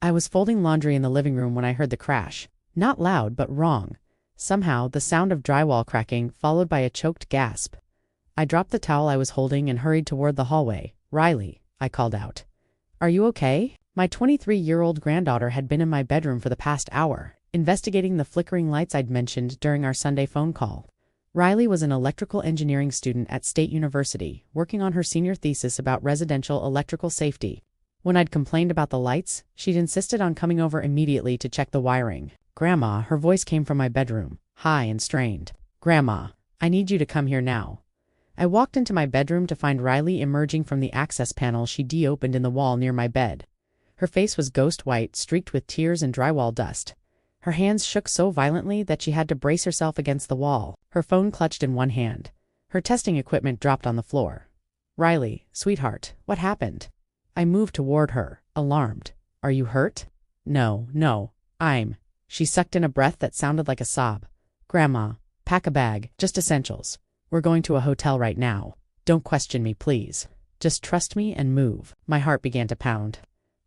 I was folding laundry in the living room when I heard the crash. Not loud, but wrong. Somehow, the sound of drywall cracking, followed by a choked gasp. I dropped the towel I was holding and hurried toward the hallway. "Riley," I called out. "Are you okay?" My 23-year-old granddaughter had been in my bedroom for the past hour, investigating the flickering lights I'd mentioned during our Sunday phone call. Riley was an electrical engineering student at State University, working on her senior thesis about residential electrical safety. When I'd complained about the lights, she'd insisted on coming over immediately to check the wiring. "Grandma," her voice came from my bedroom, high and strained. "Grandma, I need you to come here now." I walked into my bedroom to find Riley emerging from the access panel she'd opened in the wall near my bed. Her face was ghost white, streaked with tears and drywall dust. Her hands shook so violently that she had to brace herself against the wall, her phone clutched in one hand. Her testing equipment dropped on the floor. "Riley, sweetheart, what happened?" I moved toward her, alarmed. "Are you hurt?" No, I'm." She sucked in a breath that sounded like a sob. "Grandma, pack a bag, just essentials. We're going to a hotel right now. Don't question me, please. Just trust me and move." My heart began to pound.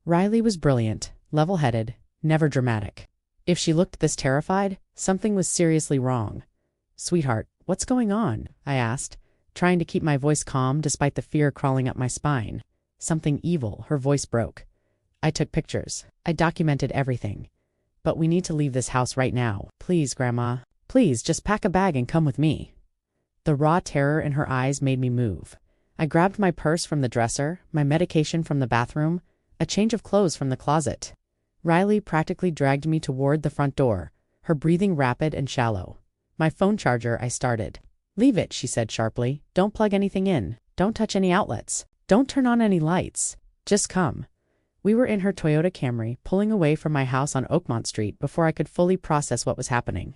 Riley was brilliant, level-headed, never dramatic. If she looked this terrified, something was seriously wrong. "Sweetheart, what's going on?" I asked, trying to keep my voice calm despite the fear crawling up my spine. "Something evil," her voice broke. "I took pictures. I documented everything. But we need to leave this house right now. Please, Grandma. Please, just pack a bag and come with me." The raw terror in her eyes made me move. I grabbed my purse from the dresser, my medication from the bathroom, a change of clothes from the closet. Riley practically dragged me toward the front door, her breathing rapid and shallow. "My phone charger," I started. "Leave it," she said sharply. "Don't plug anything in. Don't touch any outlets. Don't turn on any lights. Just come." We were in her Toyota Camry, pulling away from my house on Oakmont Street before I could fully process what was happening.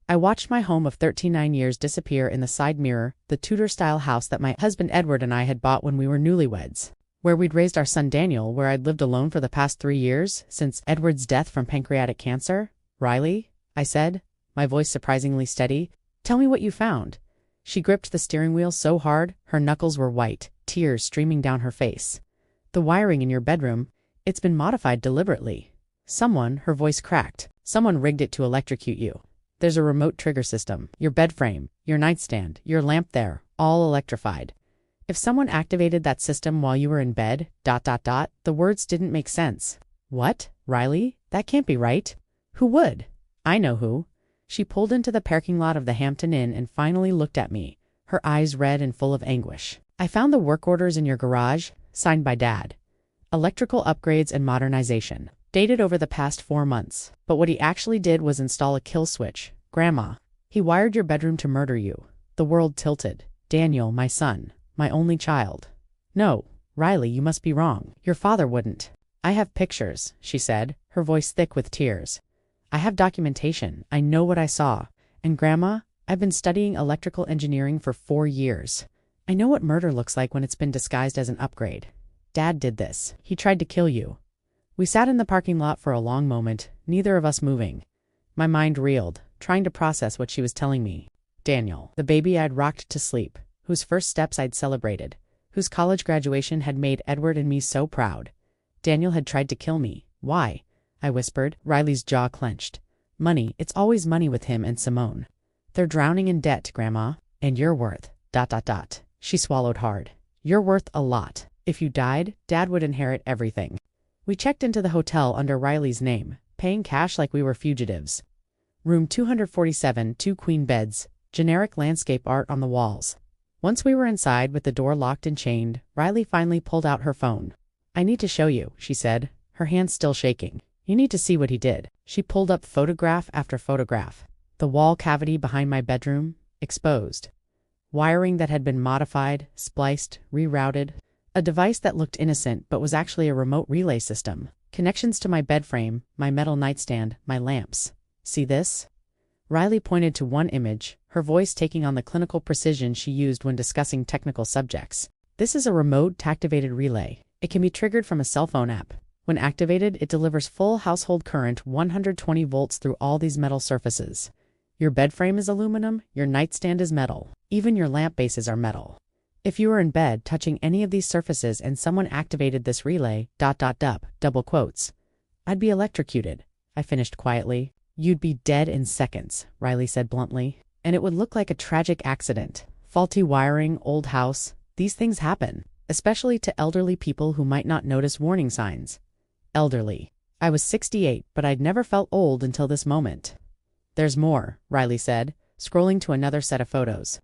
I watched my home of 39 years disappear in the side mirror, the Tudor-style house that my husband Edward and I had bought when we were newlyweds, where we'd raised our son Daniel, where I'd lived alone for the past 3 years, since Edward's death from pancreatic cancer. "Riley," I said, my voice surprisingly steady, "tell me what you found." She gripped the steering wheel so hard, her knuckles were white, tears streaming down her face. "The wiring in your bedroom, it's been modified deliberately. Her voice cracked, someone rigged it to electrocute you. There's a remote trigger system, your bed frame, your nightstand, your lamp there, all electrified. If someone activated that system while you were in bed, ... The words didn't make sense. "What? Riley? That can't be right. Who would?" "I know who." She pulled into the parking lot of the Hampton Inn and finally looked at me, her eyes red and full of anguish. "I found the work orders in your garage, signed by Dad. Electrical upgrades and modernization. Dated over the past 4 months. But what he actually did was install a kill switch. Grandma. He wired your bedroom to murder you." The world tilted. "Daniel, my son. My only child." "No, Riley, you must be wrong. Your father wouldn't." "I have pictures," she said, her voice thick with tears. "I have documentation. I know what I saw. And Grandma, I've been studying electrical engineering for 4 years. I know what murder looks like when it's been disguised as an upgrade. Dad did this. He tried to kill you." We sat in the parking lot for a long moment, neither of us moving. My mind reeled, trying to process what she was telling me. Daniel, the baby I'd rocked to sleep, whose first steps I'd celebrated, whose college graduation had made Edward and me so proud. Daniel had tried to kill me. "Why?" I whispered. Riley's jaw clenched. "Money, it's always money with him and Simone. They're drowning in debt, Grandma. And you're worth... She swallowed hard. "You're worth a lot. If you died, Dad would inherit everything." We checked into the hotel under Riley's name, paying cash like we were fugitives. Room 247, 2 queen beds, generic landscape art on the walls. Once we were inside with the door locked and chained, Riley finally pulled out her phone. "I need to show you," she said, her hands still shaking. "You need to see what he did." She pulled up photograph after photograph. The wall cavity behind my bedroom, exposed. Wiring that had been modified, spliced, rerouted. A device that looked innocent but was actually a remote relay system. Connections to my bed frame, my metal nightstand, my lamps. "See this?" Riley pointed to one image, her voice taking on the clinical precision she used when discussing technical subjects. "This is a remote tactivated relay. It can be triggered from a cell phone app. When activated, it delivers full household current 120 volts through all these metal surfaces. Your bed frame is aluminum, your nightstand is metal. Even your lamp bases are metal. If you were in bed touching any of these surfaces and someone activated this relay, ... double quotes, I'd be electrocuted, I finished quietly. You'd be dead in seconds, Riley said bluntly. And it would look like a tragic accident. Faulty wiring, old house, these things happen, especially to elderly people who might not notice warning signs. Elderly. I was 68, but I'd never felt old until this moment. There's more, Riley said, scrolling to another set of photos.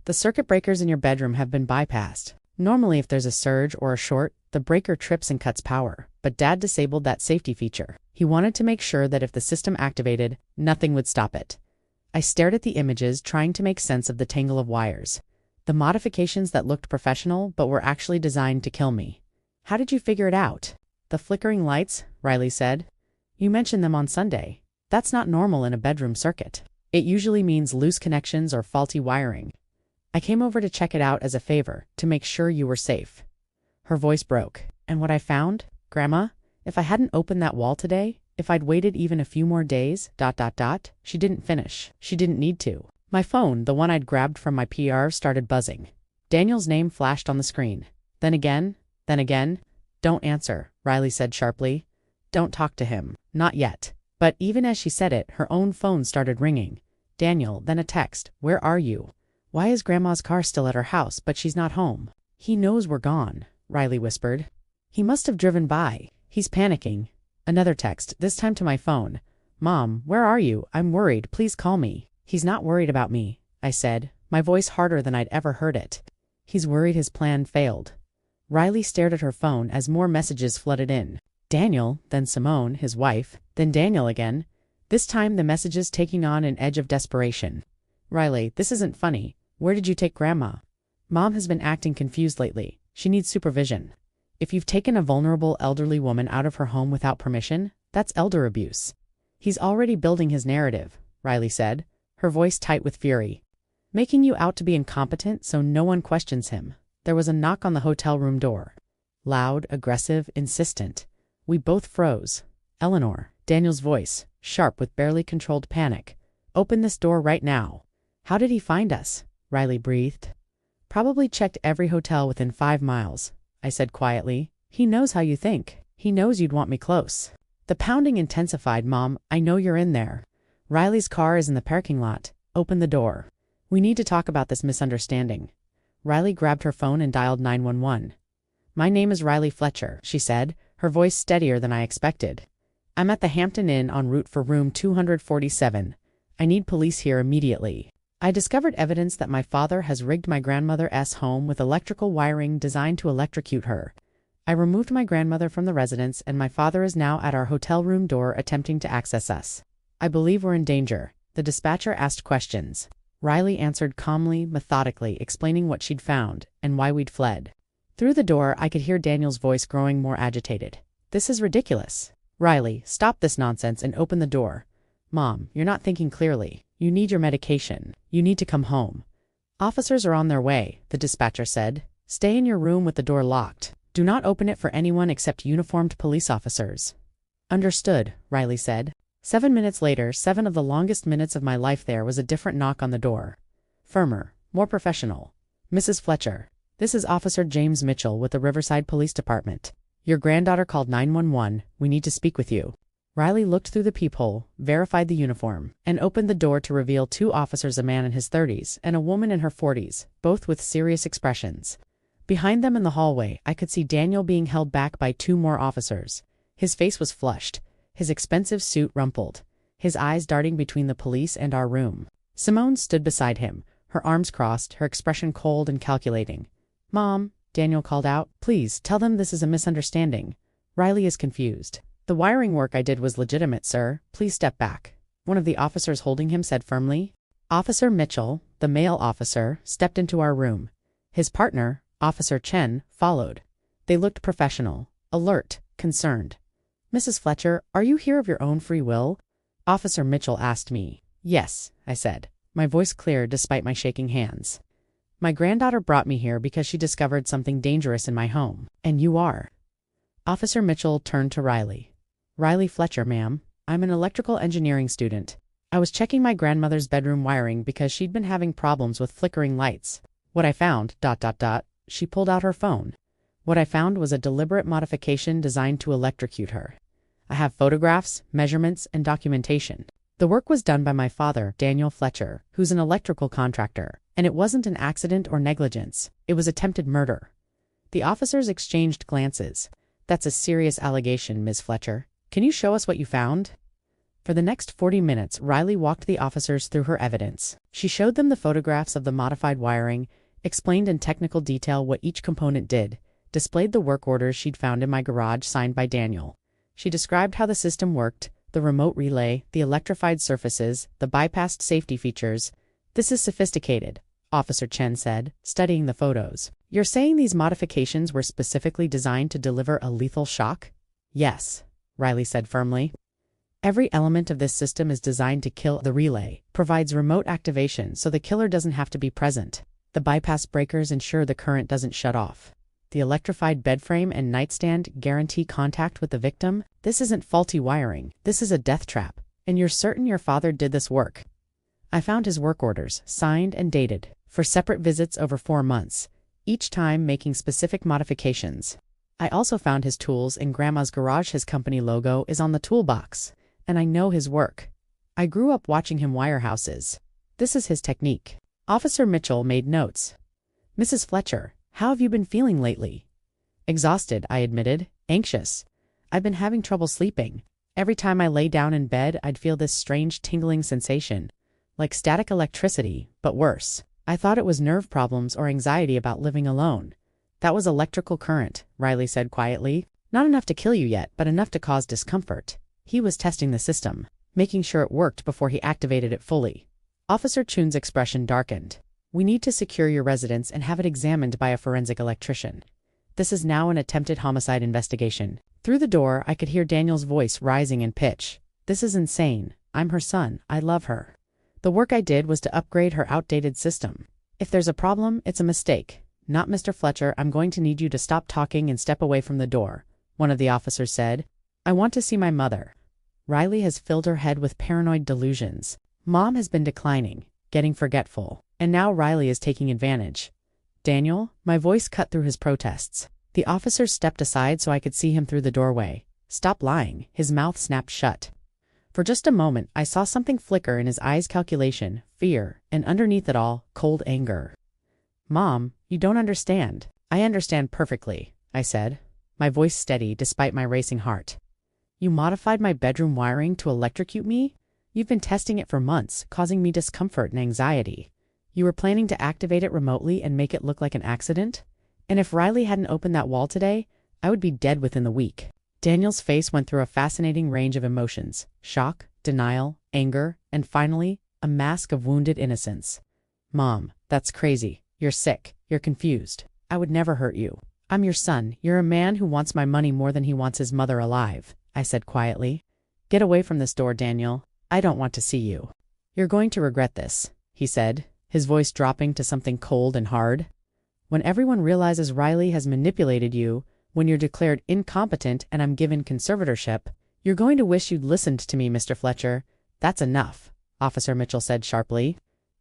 The circuit breakers in your bedroom have been bypassed. Normally, if there's a surge or a short, the breaker trips and cuts power, but Dad disabled that safety feature. He wanted to make sure that if the system activated, nothing would stop it. I stared at the images, trying to make sense of the tangle of wires. The modifications that looked professional but were actually designed to kill me. How did you figure it out? The flickering lights, Riley said. You mentioned them on Sunday. That's not normal in a bedroom circuit. It usually means loose connections or faulty wiring. I came over to check it out as a favor, to make sure you were safe. Her voice broke. And what I found? Grandma, if I hadn't opened that wall today, if I'd waited even a few more days, she didn't finish. She didn't need to. My phone, the one I'd grabbed from my PR, started buzzing. Daniel's name flashed on the screen. Then again. Don't answer, Riley said sharply. Don't talk to him. Not yet. But even as she said it, her own phone started ringing. Daniel, then a text. Where are you? Why is Grandma's car still at her house, but she's not home? He knows we're gone, Riley whispered. He must have driven by. He's panicking. Another text, this time to my phone. Mom, where are you? I'm worried. Please call me. He's not worried about me, I said, my voice harder than I'd ever heard it. He's worried his plan failed. Riley stared at her phone as more messages flooded in. Daniel, then Simone, his wife, then Daniel again. This time the messages taking on an edge of desperation. Riley, this isn't funny. Where did you take Grandma? Mom has been acting confused lately. She needs supervision. If you've taken a vulnerable elderly woman out of her home without permission, that's elder abuse. He's already building his narrative, Riley said, her voice tight with fury. Making you out to be incompetent so no one questions him. There was a knock on the hotel room door. Loud, aggressive, insistent. We both froze. Eleanor, Daniel's voice, sharp with barely controlled panic. Open this door right now. How did he find us? Riley breathed. Probably checked every hotel within 5 miles, I said quietly. He knows how you think. He knows you'd want me close. The pounding intensified. Mom, I know you're in there. Riley's car is in the parking lot. Open the door. We need to talk about this misunderstanding. Riley grabbed her phone and dialed 911. My name is Riley Fletcher, she said, her voice steadier than I expected. I'm at the Hampton Inn en route for room 247. I need police here immediately. I discovered evidence that my father has rigged my grandmother's home with electrical wiring designed to electrocute her. I removed my grandmother from the residence, and my father is now at our hotel room door attempting to access us. I believe we're in danger. The dispatcher asked questions. Riley answered calmly, methodically, explaining what she'd found and why we'd fled. Through the door, I could hear Daniel's voice growing more agitated. This is ridiculous. Riley, stop this nonsense and open the door. Mom, you're not thinking clearly. You need your medication. You need to come home. Officers are on their way, the dispatcher said. Stay in your room with the door locked. Do not open it for anyone except uniformed police officers. Understood, Riley said. 7 minutes later, 7 of the longest minutes of my life there, was a different knock on the door. Firmer, more professional. Mrs. Fletcher, this is Officer James Mitchell with the Riverside Police Department. Your granddaughter called 911. We need to speak with you. Riley looked through the peephole, verified the uniform, and opened the door to reveal 2 officers, a man in his 30s and a woman in her 40s, both with serious expressions. Behind them in the hallway, I could see Daniel being held back by 2 more officers. His face was flushed, his expensive suit rumpled, his eyes darting between the police and our room. Simone stood beside him, her arms crossed, her expression cold and calculating. Mom, Daniel called out, please tell them this is a misunderstanding. Riley is confused. The wiring work I did was legitimate, sir. Please step back. One of the officers holding him said firmly. Officer Mitchell, the male officer, stepped into our room. His partner, Officer Chen, followed. They looked professional, alert, concerned. Mrs. Fletcher, are you here of your own free will? Officer Mitchell asked me. Yes, I said, my voice clear despite my shaking hands. My granddaughter brought me here because she discovered something dangerous in my home. And you are. Officer Mitchell turned to Riley. Riley Fletcher, ma'am. I'm an electrical engineering student. I was checking my grandmother's bedroom wiring because she'd been having problems with flickering lights. What I found, she pulled out her phone. What I found was a deliberate modification designed to electrocute her. I have photographs, measurements, and documentation. The work was done by my father, Daniel Fletcher, who's an electrical contractor, and it wasn't an accident or negligence. It was attempted murder. The officers exchanged glances. That's a serious allegation, Ms. Fletcher. Can you show us what you found? For the next 40 minutes, Riley walked the officers through her evidence. She showed them the photographs of the modified wiring, explained in technical detail what each component did, displayed the work orders she'd found in my garage signed by Daniel. She described how the system worked, the remote relay, the electrified surfaces, the bypassed safety features. This is sophisticated, Officer Chen said, studying the photos. You're saying these modifications were specifically designed to deliver a lethal shock? Yes, Riley said firmly. Every element of this system is designed to kill. The relay provides remote activation so the killer doesn't have to be present. The bypass breakers ensure the current doesn't shut off. The electrified bedframe and nightstand guarantee contact with the victim. This isn't faulty wiring. This is a death trap. And you're certain your father did this work? I found his work orders, signed and dated, for separate visits over 4 months, each time making specific modifications. I also found his tools in Grandma's garage. His company logo is on the toolbox. And I know his work. I grew up watching him wire houses. This is his technique. Officer Mitchell made notes. Mrs. Fletcher, how have you been feeling lately? Exhausted, I admitted. Anxious. I've been having trouble sleeping. Every time I lay down in bed, I'd feel this strange tingling sensation, like static electricity, but worse. I thought it was nerve problems or anxiety about living alone. That was electrical current, Riley said quietly. Not enough to kill you yet, but enough to cause discomfort. He was testing the system, making sure it worked before he activated it fully. Officer Chun's expression darkened. We need to secure your residence and have it examined by a forensic electrician. This is now an attempted homicide investigation. Through the door, I could hear Daniel's voice rising in pitch. This is insane. I'm her son. I love her. The work I did was to upgrade her outdated system. If there's a problem, it's a mistake. Not Mr. Fletcher. I'm going to need you to stop talking and step away from the door, one of the officers said. I want to see my mother. Riley has filled her head with paranoid delusions. Mom has been declining, getting forgetful, and now Riley is taking advantage. Daniel, my voice cut through his protests. The officer stepped aside so I could see him through the doorway. Stop lying. His mouth snapped shut. For just a moment, I saw something flicker in his eyes: calculation, fear, and underneath it all, cold anger. Mom, you don't understand. I understand perfectly, I said, my voice steady despite my racing heart. You modified my bedroom wiring to electrocute me? You've been testing it for months, causing me discomfort and anxiety. You were planning to activate it remotely and make it look like an accident? And if Riley hadn't opened that wall today, I would be dead within the week. Daniel's face went through a fascinating range of emotions: shock, denial, anger, and finally, a mask of wounded innocence. Mom, that's crazy. You're sick. You're confused. I would never hurt you. I'm your son. You're a man who wants my money more than he wants his mother alive, I said quietly. Get away from this door, Daniel. I don't want to see you. You're going to regret this, he said, his voice dropping to something cold and hard. When everyone realizes Riley has manipulated you, when you're declared incompetent and I'm given conservatorship, you're going to wish you'd listened to me, Mr. Fletcher. That's enough, Officer Mitchell said sharply.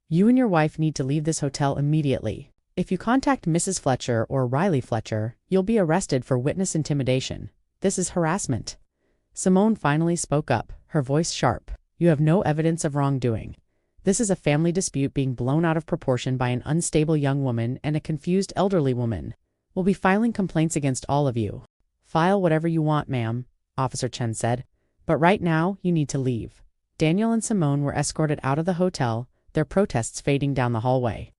You and your wife need to leave this hotel immediately. If you contact Mrs. Fletcher or Riley Fletcher, you'll be arrested for witness intimidation. This is harassment. Simone finally spoke up, her voice sharp. You have no evidence of wrongdoing. This is a family dispute being blown out of proportion by an unstable young woman and a confused elderly woman. We'll be filing complaints against all of you. File whatever you want, ma'am, Officer Chen said. But right now, you need to leave. Daniel and Simone were escorted out of the hotel, their protests fading down the hallway.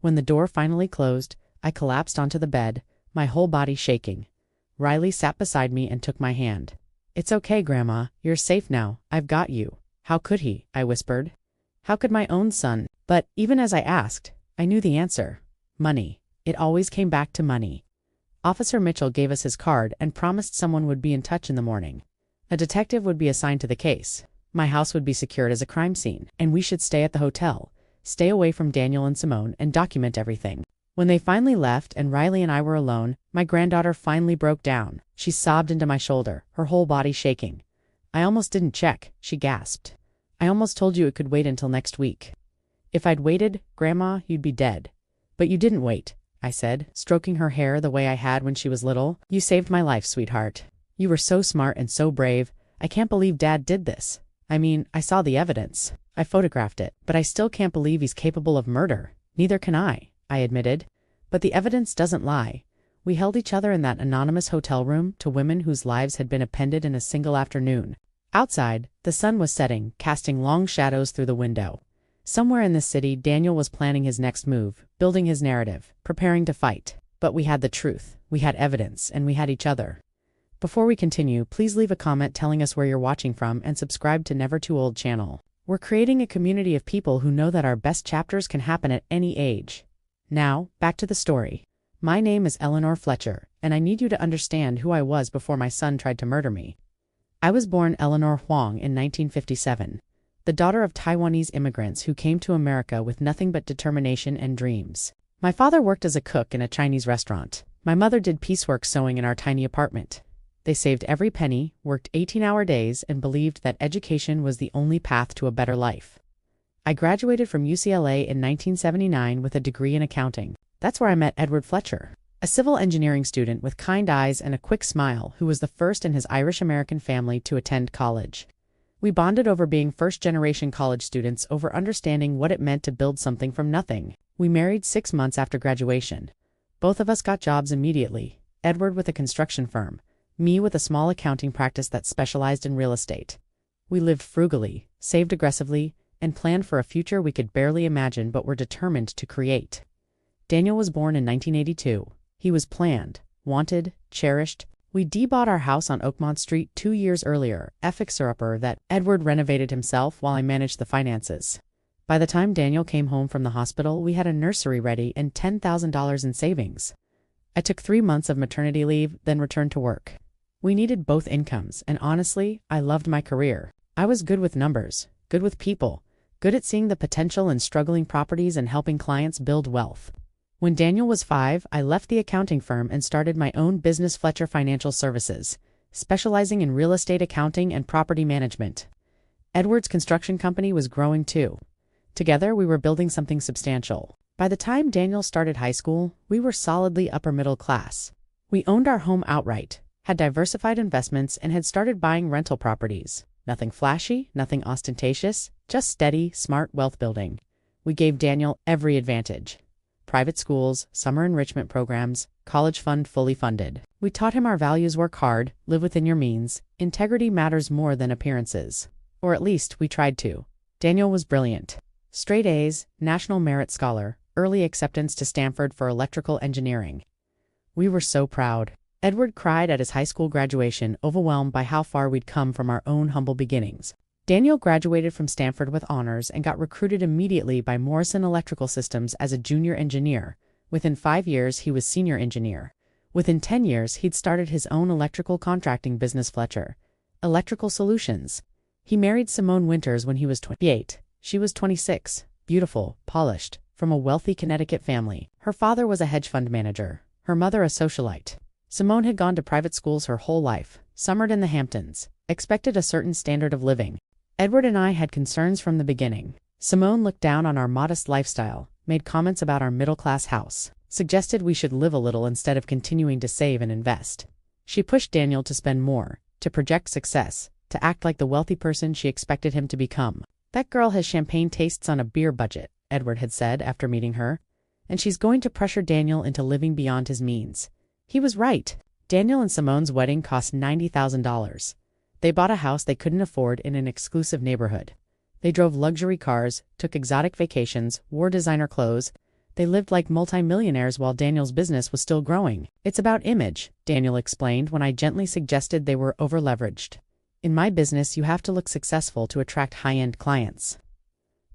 When the door finally closed, I collapsed onto the bed, my whole body shaking. Riley sat beside me and took my hand. It's okay, Grandma. You're safe now. I've got you. How could he? I whispered. How could my own son? But even as I asked, I knew the answer. Money. It always came back to money. Officer Mitchell gave us his card and promised someone would be in touch in the morning. A detective would be assigned to the case. My house would be secured as a crime scene, and we should stay at the hotel, stay away from Daniel and Simone, and document everything. When they finally left and Riley and I were alone, my granddaughter finally broke down. She sobbed into my shoulder, her whole body shaking. I almost didn't check, she gasped. I almost told you it could wait until next week. If I'd waited, Grandma, you'd be dead. But you didn't wait, I said, stroking her hair the way I had when she was little. You saved my life, sweetheart. You were so smart and so brave. I can't believe Dad did this. I mean, I saw the evidence. I photographed it, but I still can't believe he's capable of murder. Neither can I admitted. But the evidence doesn't lie. We held each other in that anonymous hotel room to women whose lives had been appended in a single afternoon. Outside, the sun was setting, casting long shadows through the window. Somewhere in the city, Daniel was planning his next move, building his narrative, preparing to fight. But we had the truth, we had evidence, and we had each other. Before we continue, please leave a comment telling us where you're watching from and subscribe to Never Too Old channel. We're creating a community of people who know that our best chapters can happen at any age. Now, back to the story. My name is Eleanor Fletcher, and I need you to understand who I was before my son tried to murder me. I was born Eleanor Huang in 1957, the daughter of Taiwanese immigrants who came to America with nothing but determination and dreams. My father worked as a cook in a Chinese restaurant. My mother did piecework sewing in our tiny apartment. They saved every penny, worked 18-hour days, and believed that education was the only path to a better life. I graduated from UCLA in 1979 with a degree in accounting. That's where I met Edward Fletcher, a civil engineering student with kind eyes and a quick smile who was the first in his Irish-American family to attend college. We bonded over being first-generation college students, over understanding what it meant to build something from nothing. We married 6 months after graduation. Both of us got jobs immediately, Edward with a construction firm, me with a small accounting practice that specialized in real estate. We lived frugally, saved aggressively, and planned for a future we could barely imagine but were determined to create. Daniel was born in 1982. He was planned, wanted, cherished. We debought our house on Oakmont Street 2 years earlier, a fixer-upper that Edward renovated himself while I managed the finances. By the time Daniel came home from the hospital, we had a nursery ready and $10,000 in savings. I took 3 months of maternity leave, then returned to work. We needed both incomes, and honestly, I loved my career. I was good with numbers, good with people, good at seeing the potential in struggling properties and helping clients build wealth. When Daniel was 5, I left the accounting firm and started my own business, Fletcher Financial Services, specializing in real estate accounting and property management. Edward's construction company was growing too. Together, we were building something substantial. By the time Daniel started high school, we were solidly upper middle class. We owned our home outright, had diversified investments, and had started buying rental properties. Nothing flashy, nothing ostentatious, just steady, smart wealth building. We gave Daniel every advantage. Private schools, summer enrichment programs, college fund fully funded. We taught him our values: work hard, live within your means, integrity matters more than appearances. Or at least, we tried to. Daniel was brilliant. Straight A's, National Merit Scholar, early acceptance to Stanford for electrical engineering. We were so proud. Edward cried at his high school graduation, overwhelmed by how far we'd come from our own humble beginnings. Daniel graduated from Stanford with honors and got recruited immediately by Morrison Electrical Systems as a junior engineer. Within 5 years, he was senior engineer. Within 10 years, he'd started his own electrical contracting business, Fletcher Electrical Solutions. He married Simone Winters when he was 28. She was 26, beautiful, polished, from a wealthy Connecticut family. Her father was a hedge fund manager, her mother a socialite. Simone had gone to private schools her whole life, summered in the Hamptons, expected a certain standard of living. Edward and I had concerns from the beginning. Simone looked down on our modest lifestyle, made comments about our middle-class house, suggested we should live a little instead of continuing to save and invest. She pushed Daniel to spend more, to project success, to act like the wealthy person she expected him to become. "That girl has champagne tastes on a beer budget," Edward had said after meeting her, "and she's going to pressure Daniel into living beyond his means." He was right. Daniel and Simone's wedding cost $90,000. They bought a house they couldn't afford in an exclusive neighborhood. They drove luxury cars, took exotic vacations, wore designer clothes. They lived like multimillionaires while Daniel's business was still growing. "It's about image," Daniel explained when I gently suggested they were over-leveraged. "In my business, you have to look successful to attract high-end clients."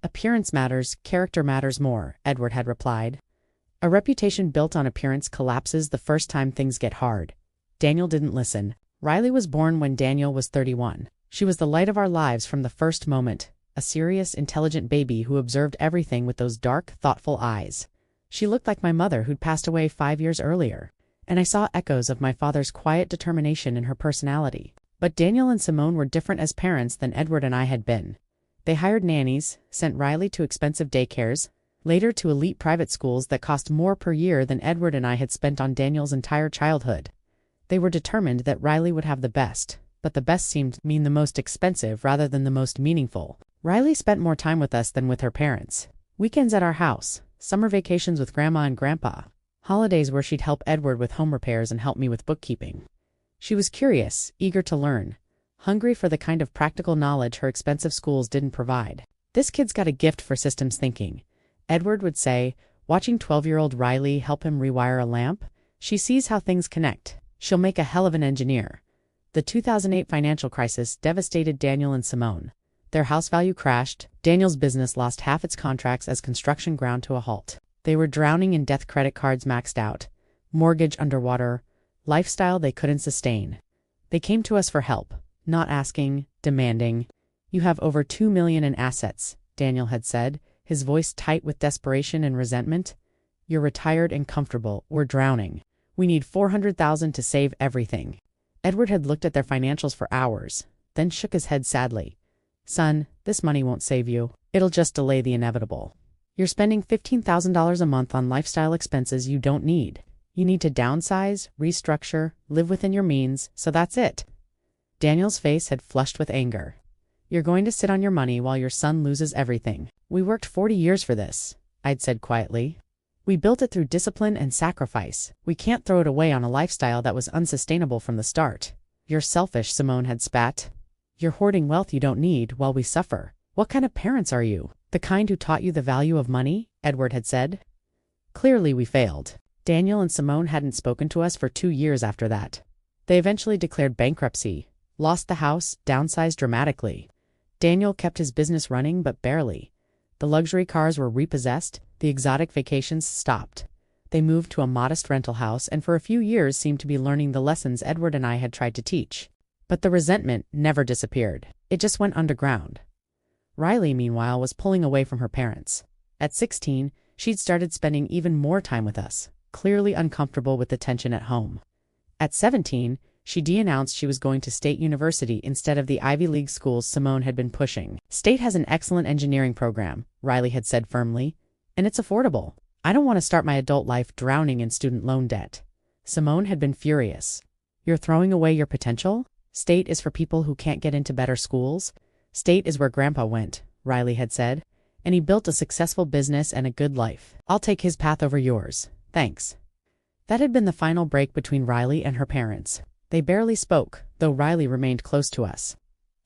"Appearance matters, character matters more," Edward had replied. "A reputation built on appearance collapses the first time things get hard." Daniel didn't listen. Riley was born when Daniel was 31. She was the light of our lives from the first moment, a serious, intelligent baby who observed everything with those dark, thoughtful eyes. She looked like my mother, who'd passed away 5 years earlier, and I saw echoes of my father's quiet determination in her personality. But Daniel and Simone were different as parents than Edward and I had been. They hired nannies, sent Riley to expensive daycares, later to elite private schools that cost more per year than Edward and I had spent on Daniel's entire childhood. They were determined that Riley would have the best, but the best seemed to mean the most expensive rather than the most meaningful. Riley spent more time with us than with her parents. Weekends at our house, summer vacations with Grandma and Grandpa, holidays where she'd help Edward with home repairs and help me with bookkeeping. She was curious, eager to learn, hungry for the kind of practical knowledge her expensive schools didn't provide. "This kid's got a gift for systems thinking," Edward would say, watching 12-year-old Riley help him rewire a lamp. "She sees how things connect. She'll make a hell of an engineer." The 2008 financial crisis devastated Daniel and Simone. Their house value crashed. Daniel's business lost half its contracts as construction ground to a halt. They were drowning in debt, credit cards maxed out, mortgage underwater, lifestyle they couldn't sustain. They came to us for help, not asking, demanding. "You have over $2 million in assets," Daniel had said, his voice tight with desperation and resentment. "You're retired and comfortable. We're drowning. We need $400,000 to save everything." Edward had looked at their financials for hours, then shook his head sadly. "Son, this money won't save you. It'll just delay the inevitable. You're spending $15,000 a month on lifestyle expenses you don't need. You need to downsize, restructure, live within your means, so that's it." Daniel's face had flushed with anger. "You're going to sit on your money while your son loses everything. We worked 40 years for this," I'd said quietly. "We built it through discipline and sacrifice. We can't throw it away on a lifestyle that was unsustainable from the start." "You're selfish," Simone had spat. "You're hoarding wealth you don't need while we suffer. What kind of parents are you? The kind who taught you the value of money?" Edward had said. Clearly we failed. Daniel and Simone hadn't spoken to us for 2 years after that. They eventually declared bankruptcy, lost the house, downsized dramatically. Daniel kept his business running, but barely. The luxury cars were repossessed, the exotic vacations stopped. They moved to a modest rental house and for a few years seemed to be learning the lessons Edward and I had tried to teach. But the resentment never disappeared. It just went underground. Riley, meanwhile, was pulling away from her parents. At 16, she'd started spending even more time with us, clearly uncomfortable with the tension at home. At 17, she announced she was going to State University instead of the Ivy League schools Simone had been pushing. "State has an excellent engineering program," Riley had said firmly, "and it's affordable. I don't want to start my adult life drowning in student loan debt." Simone had been furious. "You're throwing away your potential? State is for people who can't get into better schools. State is where Grandpa went," Riley had said, "and he built a successful business and a good life. I'll take his path over yours. Thanks." That had been the final break between Riley and her parents. They barely spoke, though Riley remained close to us.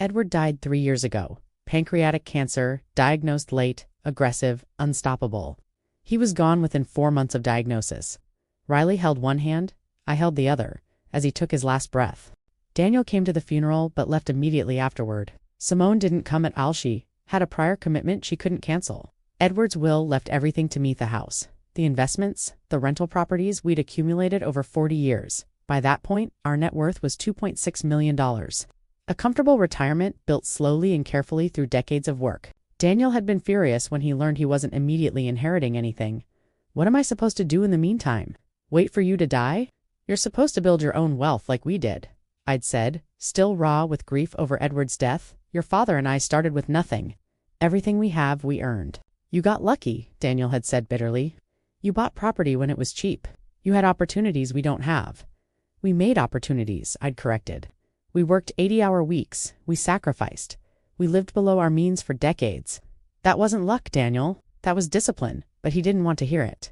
Edward died 3 years ago. Pancreatic cancer, diagnosed late, aggressive, unstoppable. He was gone within 4 months of diagnosis. Riley held one hand, I held the other, as he took his last breath. Daniel came to the funeral but left immediately afterward. Simone didn't come at all. She had a prior commitment she couldn't cancel. Edward's will left everything to me: the house, the investments, the rental properties we'd accumulated over 40 years. By that point, our net worth was $2.6 million. A comfortable retirement built slowly and carefully through decades of work. Daniel had been furious when he learned he wasn't immediately inheriting anything. "What am I supposed to do in the meantime? Wait for you to die? You're supposed to build your own wealth like we did," I'd said, still raw with grief over Edward's death. "Your father and I started with nothing. Everything we have, we earned." "You got lucky," Daniel had said bitterly. "You bought property when it was cheap. You had opportunities we don't have." "We made opportunities," I'd corrected. "We worked 80-hour weeks. We sacrificed. We lived below our means for decades." "That wasn't luck, Daniel. That was discipline," but he didn't want to hear it.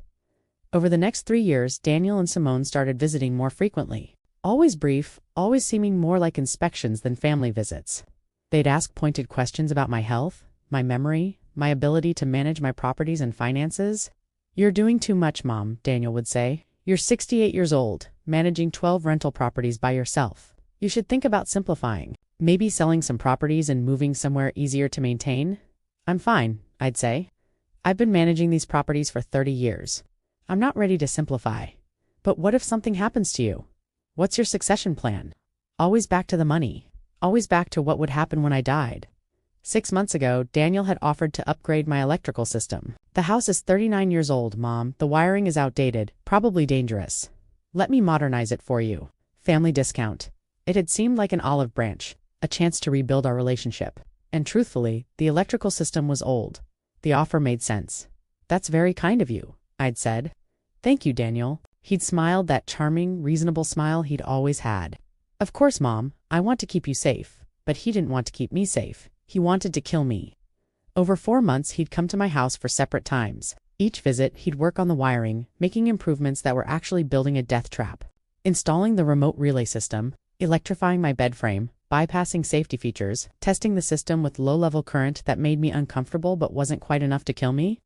Over the next 3 years, Daniel and Simone started visiting more frequently. Always brief, always seeming more like inspections than family visits. They'd ask pointed questions about my health, my memory, my ability to manage my properties and finances. "You're doing too much, Mom," Daniel would say. "You're 68 years old, managing 12 rental properties by yourself. You should think about simplifying. Maybe selling some properties and moving somewhere easier to maintain." "I'm fine," I'd say. "I've been managing these properties for 30 years. I'm not ready to simplify." "But what if something happens to you? What's your succession plan?" Always back to the money. Always back to what would happen when I died. 6 months ago, Daniel had offered to upgrade my electrical system. "The house is 39 years old, Mom. The wiring is outdated, probably dangerous. Let me modernize it for you. Family discount." It had seemed like an olive branch, a chance to rebuild our relationship. And truthfully, the electrical system was old. The offer made sense. "That's very kind of you," I'd said. "Thank you, Daniel." He'd smiled, that charming, reasonable smile he'd always had. "Of course, Mom. I want to keep you safe, but he didn't want to keep me safe. He wanted to kill me. Over 4 months, he'd come to my house for separate times. Each visit, he'd work on the wiring, making improvements that were actually building a death trap. Installing the remote relay system, electrifying my bed frame, bypassing safety features, testing the system with low-level current that made me uncomfortable but wasn't quite enough to kill me.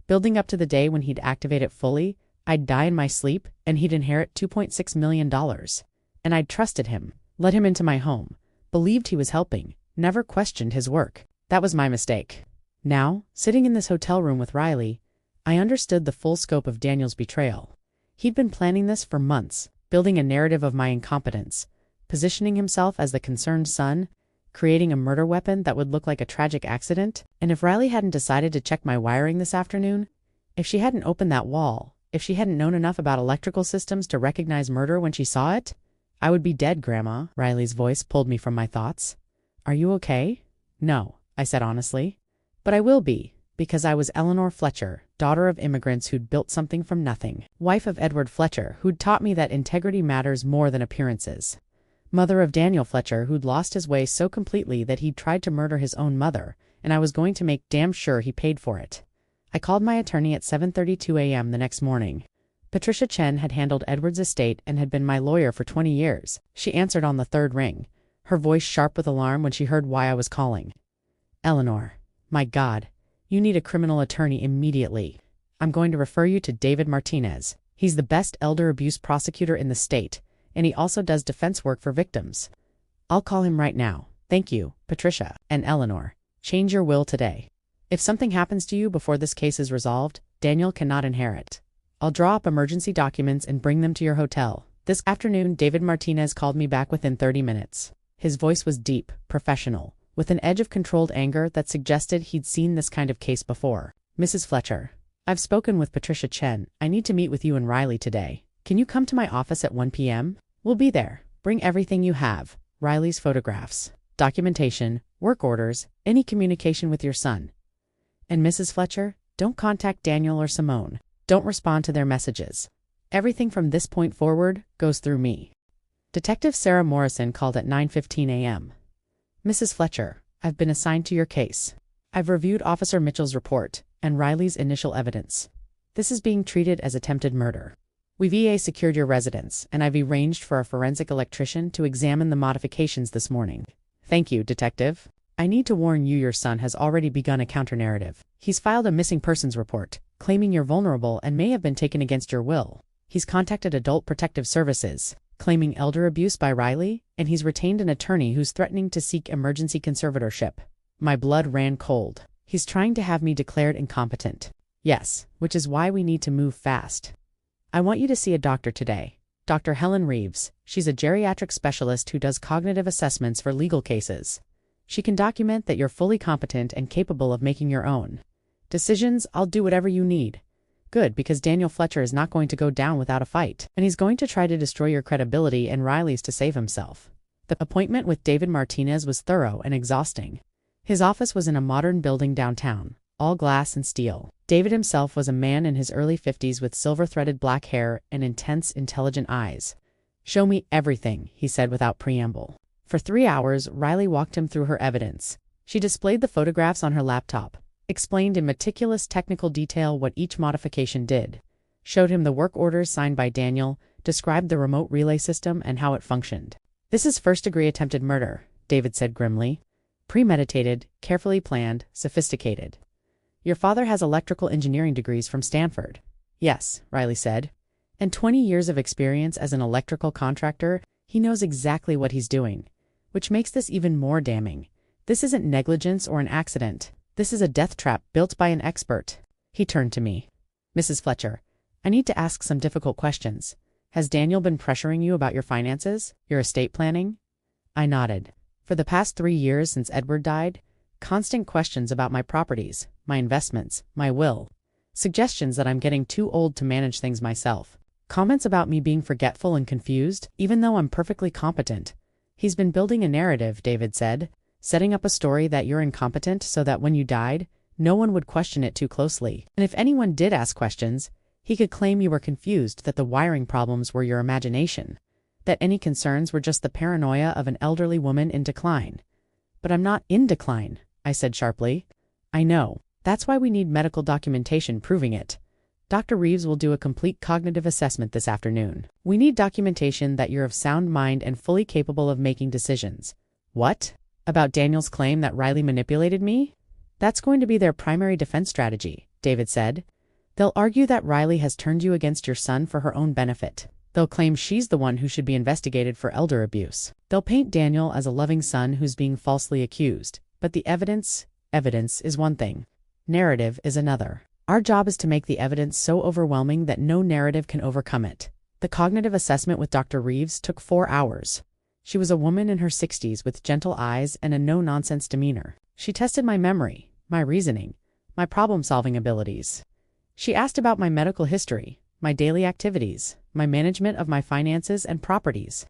Building up to the day when he'd activate it fully, I'd die in my sleep, and he'd inherit $2.6 million. And I'd trusted him, let him into my home, believed he was helping, never questioned his work. That was my mistake. Now, sitting in this hotel room with Riley, I understood the full scope of Daniel's betrayal. He'd been planning this for months, building a narrative of my incompetence, positioning himself as the concerned son, creating a murder weapon that would look like a tragic accident. And if Riley hadn't decided to check my wiring this afternoon, if she hadn't opened that wall, if she hadn't known enough about electrical systems to recognize murder when she saw it, I would be dead, Grandma. Riley's voice pulled me from my thoughts. Are you okay? No, I said honestly. But I will be, because I was Eleanor Fletcher, daughter of immigrants who'd built something from nothing, wife of Edward Fletcher, who'd taught me that integrity matters more than appearances, mother of Daniel Fletcher, who'd lost his way so completely that he'd tried to murder his own mother, and I was going to make damn sure he paid for it. I called my attorney at 7:32 a.m. the next morning. Patricia Chen had handled Edward's estate and had been my lawyer for 20 years. She answered on the third ring, her voice sharp with alarm when she heard why I was calling. Eleanor, my God, you need a criminal attorney immediately. I'm going to refer you to David Martinez. He's the best elder abuse prosecutor in the state, and he also does defense work for victims. I'll call him right now. Thank you, Patricia. And Eleanor, change your will today. If something happens to you before this case is resolved, Daniel cannot inherit. I'll draw up emergency documents and bring them to your hotel. This afternoon, David Martinez called me back within 30 minutes. His voice was deep, professional, with an edge of controlled anger that suggested he'd seen this kind of case before. Mrs. Fletcher, I've spoken with Patricia Chen. I need to meet with you and Riley today. Can you come to my office at 1 p.m.? We'll be there. Bring everything you have. Riley's photographs, documentation, work orders, any communication with your son. And Mrs. Fletcher, don't contact Daniel or Simone. Don't respond to their messages. Everything from this point forward goes through me. Detective Sarah Morrison called at 9:15 a.m. Mrs. Fletcher, I've been assigned to your case. I've reviewed Officer Mitchell's report and Riley's initial evidence. This is being treated as attempted murder. We've secured your residence, and I've arranged for a forensic electrician to examine the modifications this morning. Thank you, Detective. I need to warn you, your son has already begun a counter-narrative. He's filed a missing persons report, claiming you're vulnerable and may have been taken against your will. He's contacted Adult Protective Services, claiming elder abuse by Riley, and he's retained an attorney who's threatening to seek emergency conservatorship. My blood ran cold. He's trying to have me declared incompetent. Yes, which is why we need to move fast. I want you to see a doctor today. Dr. Helen Reeves. She's a geriatric specialist who does cognitive assessments for legal cases. She can document that you're fully competent and capable of making your own decisions. I'll do whatever you need. Good, because Daniel Fletcher is not going to go down without a fight, and he's going to try to destroy your credibility and Riley's to save himself. The appointment with David Martinez was thorough and exhausting. His office was in a modern building downtown, all glass and steel. David himself was a man in his early 50s with silver-threaded black hair and intense, intelligent eyes. Show me everything, he said without preamble. For 3 hours, Riley walked him through her evidence. She displayed the photographs on her laptop, explained in meticulous technical detail what each modification did, showed him the work orders signed by Daniel, described the remote relay system and how it functioned. This is first-degree attempted murder, David said grimly. Premeditated, carefully planned, sophisticated. Your father has electrical engineering degrees from Stanford. Yes, Riley said. And 20 years of experience as an electrical contractor. He knows exactly what he's doing, which makes this even more damning. This isn't negligence or an accident. This is a death trap built by an expert. He turned to me. Mrs. Fletcher, I need to ask some difficult questions. Has Daniel been pressuring you about your finances, your estate planning? I nodded. For the past 3 years since Edward died, constant questions about my properties, my investments, my will. Suggestions that I'm getting too old to manage things myself. Comments about me being forgetful and confused, even though I'm perfectly competent. He's been building a narrative, David said, setting up a story that you're incompetent so that when you died, no one would question it too closely. And if anyone did ask questions, he could claim you were confused, that the wiring problems were your imagination. that any concerns were just the paranoia of an elderly woman in decline. But I'm not in decline, I said sharply. I know. That's why we need medical documentation proving it. Dr. Reeves will do a complete cognitive assessment this afternoon. We need documentation that you're of sound mind and fully capable of making decisions. What? About Daniel's claim that Riley manipulated me? That's going to be their primary defense strategy, David said. They'll argue that Riley has turned you against your son for her own benefit. They'll claim she's the one who should be investigated for elder abuse. They'll paint Daniel as a loving son who's being falsely accused. But the evidence is one thing. Narrative is another. Our job is to make the evidence so overwhelming that no narrative can overcome it. The cognitive assessment with Dr. Reeves took 4 hours. She was a woman in her 60s with gentle eyes and a no-nonsense demeanor. She tested my memory, my reasoning, my problem-solving abilities. She asked about my medical history, my daily activities, my management of my finances and properties.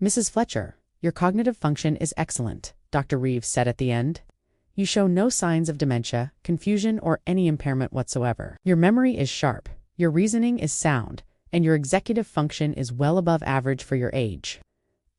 Mrs. Fletcher, your cognitive function is excellent, Dr. Reeves said at the end. You show no signs of dementia, confusion, or any impairment whatsoever. Your memory is sharp, your reasoning is sound, and your executive function is well above average for your age.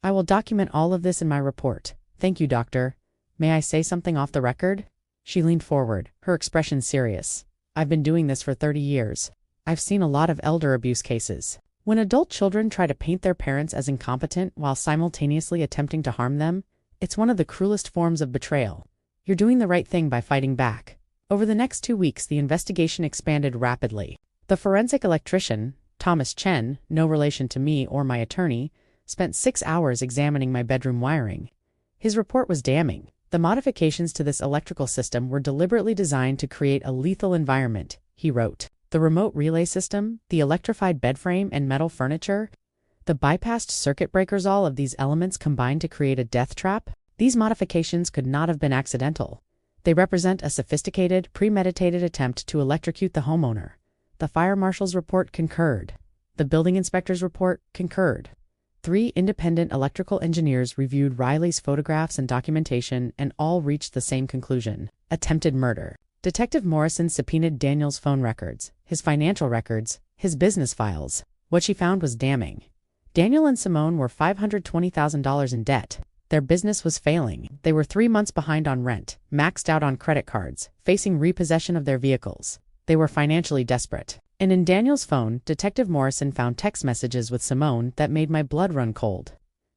I will document all of this in my report. Thank you, doctor. May I say something off the record? She leaned forward, her expression serious. I've been doing this for 30 years. I've seen a lot of elder abuse cases. When adult children try to paint their parents as incompetent while simultaneously attempting to harm them, it's one of the cruelest forms of betrayal. You're doing the right thing by fighting back. Over the next 2 weeks, the investigation expanded rapidly. The forensic electrician, Thomas Chen, no relation to me or my attorney, spent 6 hours examining my bedroom wiring. His report was damning. The modifications to this electrical system were deliberately designed to create a lethal environment, he wrote. The remote relay system, the electrified bed frame and metal furniture, the bypassed circuit breakers, all of these elements combined to create a death trap. These modifications could not have been accidental. They represent a sophisticated, premeditated attempt to electrocute the homeowner. The fire marshal's report concurred. The building inspector's report concurred. 3 independent electrical engineers reviewed Riley's photographs and documentation and all reached the same conclusion: attempted murder. Detective Morrison subpoenaed Daniel's phone records, his financial records, his business files. What she found was damning. Daniel and Simone were $520,000 in debt. Their business was failing. They were 3 months behind on rent, maxed out on credit cards, facing repossession of their vehicles. They were financially desperate. And in Daniel's phone, Detective Morrison found text messages with Simone that made my blood run cold.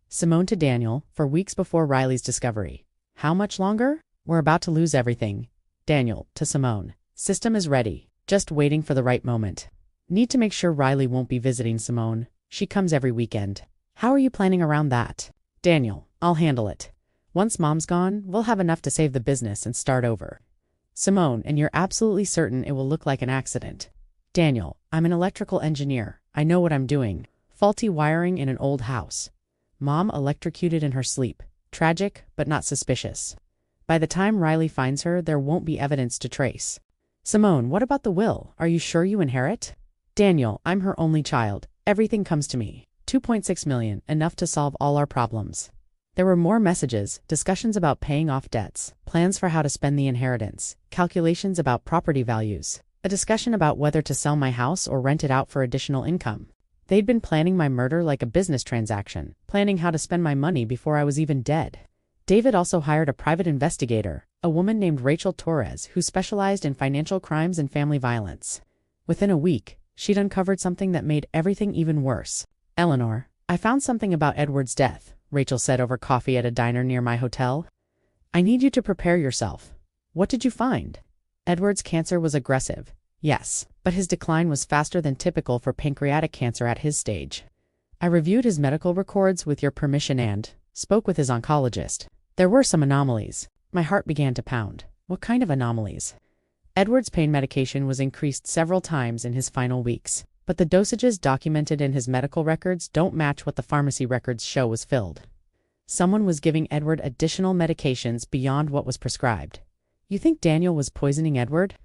Simone to Daniel, for weeks before Riley's discovery. How much longer? We're about to lose everything. Daniel, to Simone. System is ready. Just waiting for the right moment. Need to make sure Riley won't be visiting Simone. She comes every weekend. How are you planning around that? Daniel, I'll handle it. Once Mom's gone, we'll have enough to save the business and start over. Simone, and you're absolutely certain it will look like an accident. Daniel, I'm an electrical engineer. I know what I'm doing. Faulty wiring in an old house. Mom electrocuted in her sleep. Tragic, but not suspicious. By the time Riley finds her, there won't be evidence to trace. Simone, what about the will? Are you sure you inherit? Daniel, I'm her only child. Everything comes to me. $2.6 million, enough to solve all our problems. There were more messages, discussions about paying off debts, plans for how to spend the inheritance, calculations about property values, a discussion about whether to sell my house or rent it out for additional income. They'd been planning my murder like a business transaction, planning how to spend my money before I was even dead. David also hired a private investigator, a woman named Rachel Torres, who specialized in financial crimes and family violence. Within a week, she'd uncovered something that made everything even worse. Eleanor, I found something about Edward's death, Rachel said over coffee at a diner near my hotel. I need you to prepare yourself. What did you find? Edward's cancer was aggressive, yes, but his decline was faster than typical for pancreatic cancer at his stage. I reviewed his medical records with your permission and spoke with his oncologist. There were some anomalies. My heart began to pound. What kind of anomalies? Edward's pain medication was increased several times in his final weeks, but the dosages documented in his medical records don't match what the pharmacy records show was filled. Someone was giving Edward additional medications beyond what was prescribed. You think Daniel was poisoning Edward?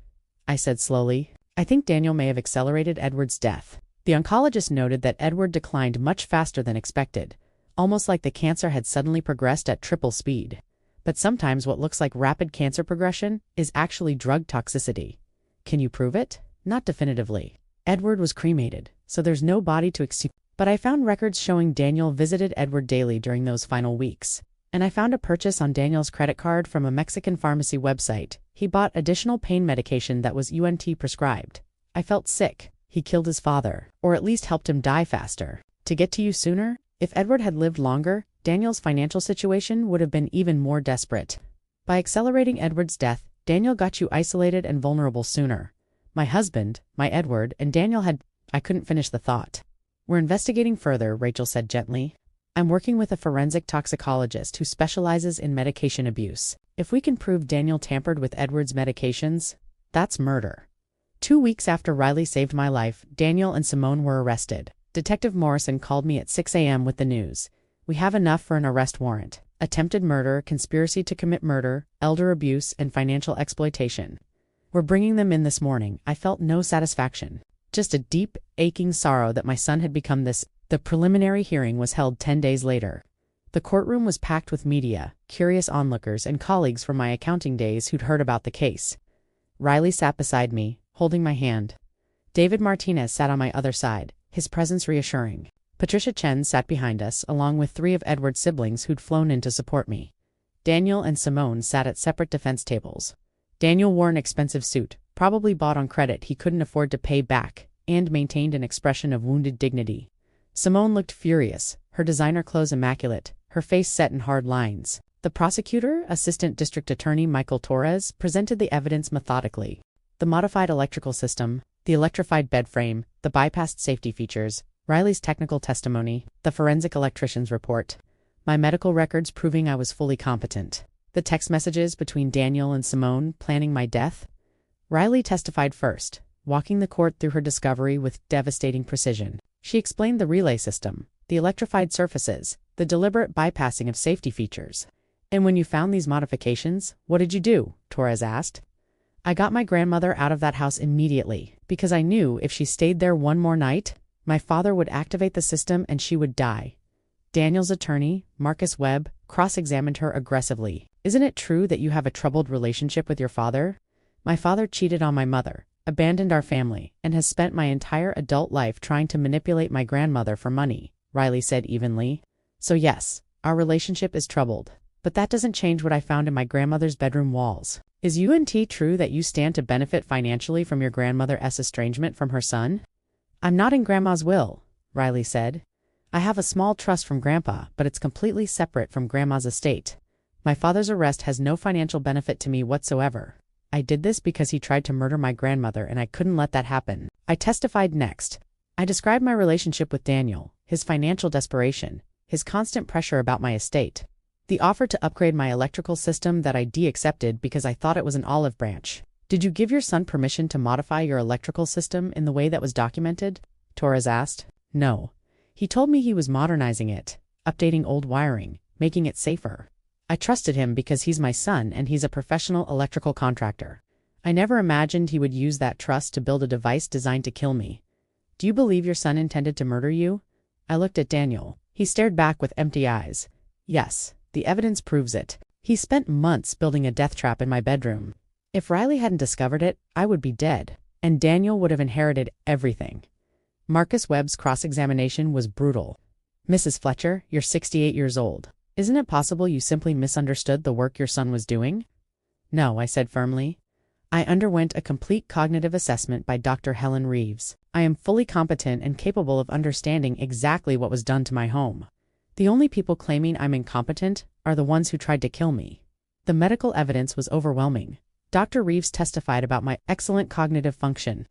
I said slowly. I think Daniel may have accelerated Edward's death. The oncologist noted that Edward declined much faster than expected, almost like the cancer had suddenly progressed at triple speed. But sometimes what looks like rapid cancer progression is actually drug toxicity. Can you prove it? Not definitively. Edward was cremated, so there's no body to exhume. But I found records showing Daniel visited Edward daily during those final weeks. And I found a purchase on Daniel's credit card from a Mexican pharmacy website. He bought additional pain medication that was UNT prescribed. I felt sick. He killed his father, or at least helped him die faster. To get to you sooner? If Edward had lived longer, Daniel's financial situation would have been even more desperate. By accelerating Edward's death, Daniel got you isolated and vulnerable sooner. My husband, my Edward, and Daniel had... I couldn't finish the thought. We're investigating further, Rachel said gently. I'm working with a forensic toxicologist who specializes in medication abuse. If we can prove Daniel tampered with Edward's medications, that's murder. 2 weeks after Riley saved my life, Daniel and Simone were arrested. Detective Morrison called me at 6 a.m. with the news. We have enough for an arrest warrant. Attempted murder, conspiracy to commit murder, elder abuse, and financial exploitation. We're bringing them in this morning. I felt no satisfaction. Just a deep, aching sorrow that my son had become this. The preliminary hearing was held 10 days later. The courtroom was packed with media, curious onlookers, and colleagues from my accounting days who'd heard about the case. Riley sat beside me, holding my hand. David Martinez sat on my other side, his presence reassuring. Patricia Chen sat behind us, along with 3 of Edward's siblings who'd flown in to support me. Daniel and Simone sat at separate defense tables. Daniel wore an expensive suit, probably bought on credit he couldn't afford to pay back, and maintained an expression of wounded dignity. Simone looked furious, her designer clothes immaculate, her face set in hard lines. The prosecutor, Assistant District Attorney Michael Torres, presented the evidence methodically. The modified electrical system, the electrified bed frame, the bypassed safety features, Riley's technical testimony, the forensic electrician's report, my medical records proving I was fully competent, the text messages between Daniel and Simone planning my death. Riley testified first, walking the court through her discovery with devastating precision. She explained the relay system, the electrified surfaces, the deliberate bypassing of safety features. And when you found these modifications, what did you do? Torres asked. I got my grandmother out of that house immediately, because I knew if she stayed there one more night, my father would activate the system and she would die. Daniel's attorney, Marcus Webb, cross-examined her aggressively. Isn't it true that you have a troubled relationship with your father? My father cheated on my mother, abandoned our family, and has spent my entire adult life trying to manipulate my grandmother for money, Riley said evenly. So yes, our relationship is troubled. But that doesn't change what I found in my grandmother's bedroom walls. Is UNT true that you stand to benefit financially from your grandmother's estrangement from her son? I'm not in Grandma's will, Riley said. I have a small trust from Grandpa, but it's completely separate from Grandma's estate. My father's arrest has no financial benefit to me whatsoever. I did this because he tried to murder my grandmother and I couldn't let that happen. I testified next. I described my relationship with Daniel, his financial desperation, his constant pressure about my estate, the offer to upgrade my electrical system that I accepted because I thought it was an olive branch. Did you give your son permission to modify your electrical system in the way that was documented? Torres asked. No. He told me he was modernizing it, updating old wiring, making it safer. I trusted him because he's my son and he's a professional electrical contractor. I never imagined he would use that trust to build a device designed to kill me. Do you believe your son intended to murder you? I looked at Daniel. He stared back with empty eyes. Yes, the evidence proves it. He spent months building a death trap in my bedroom. If Riley hadn't discovered it, I would be dead, and Daniel would have inherited everything. Marcus Webb's cross-examination was brutal. Mrs. Fletcher, you're 68 years old. Isn't it possible you simply misunderstood the work your son was doing? No, I said firmly. I underwent a complete cognitive assessment by Dr. Helen Reeves. I am fully competent and capable of understanding exactly what was done to my home. The only people claiming I'm incompetent are the ones who tried to kill me. The medical evidence was overwhelming. Dr. Reeves testified about my excellent cognitive function.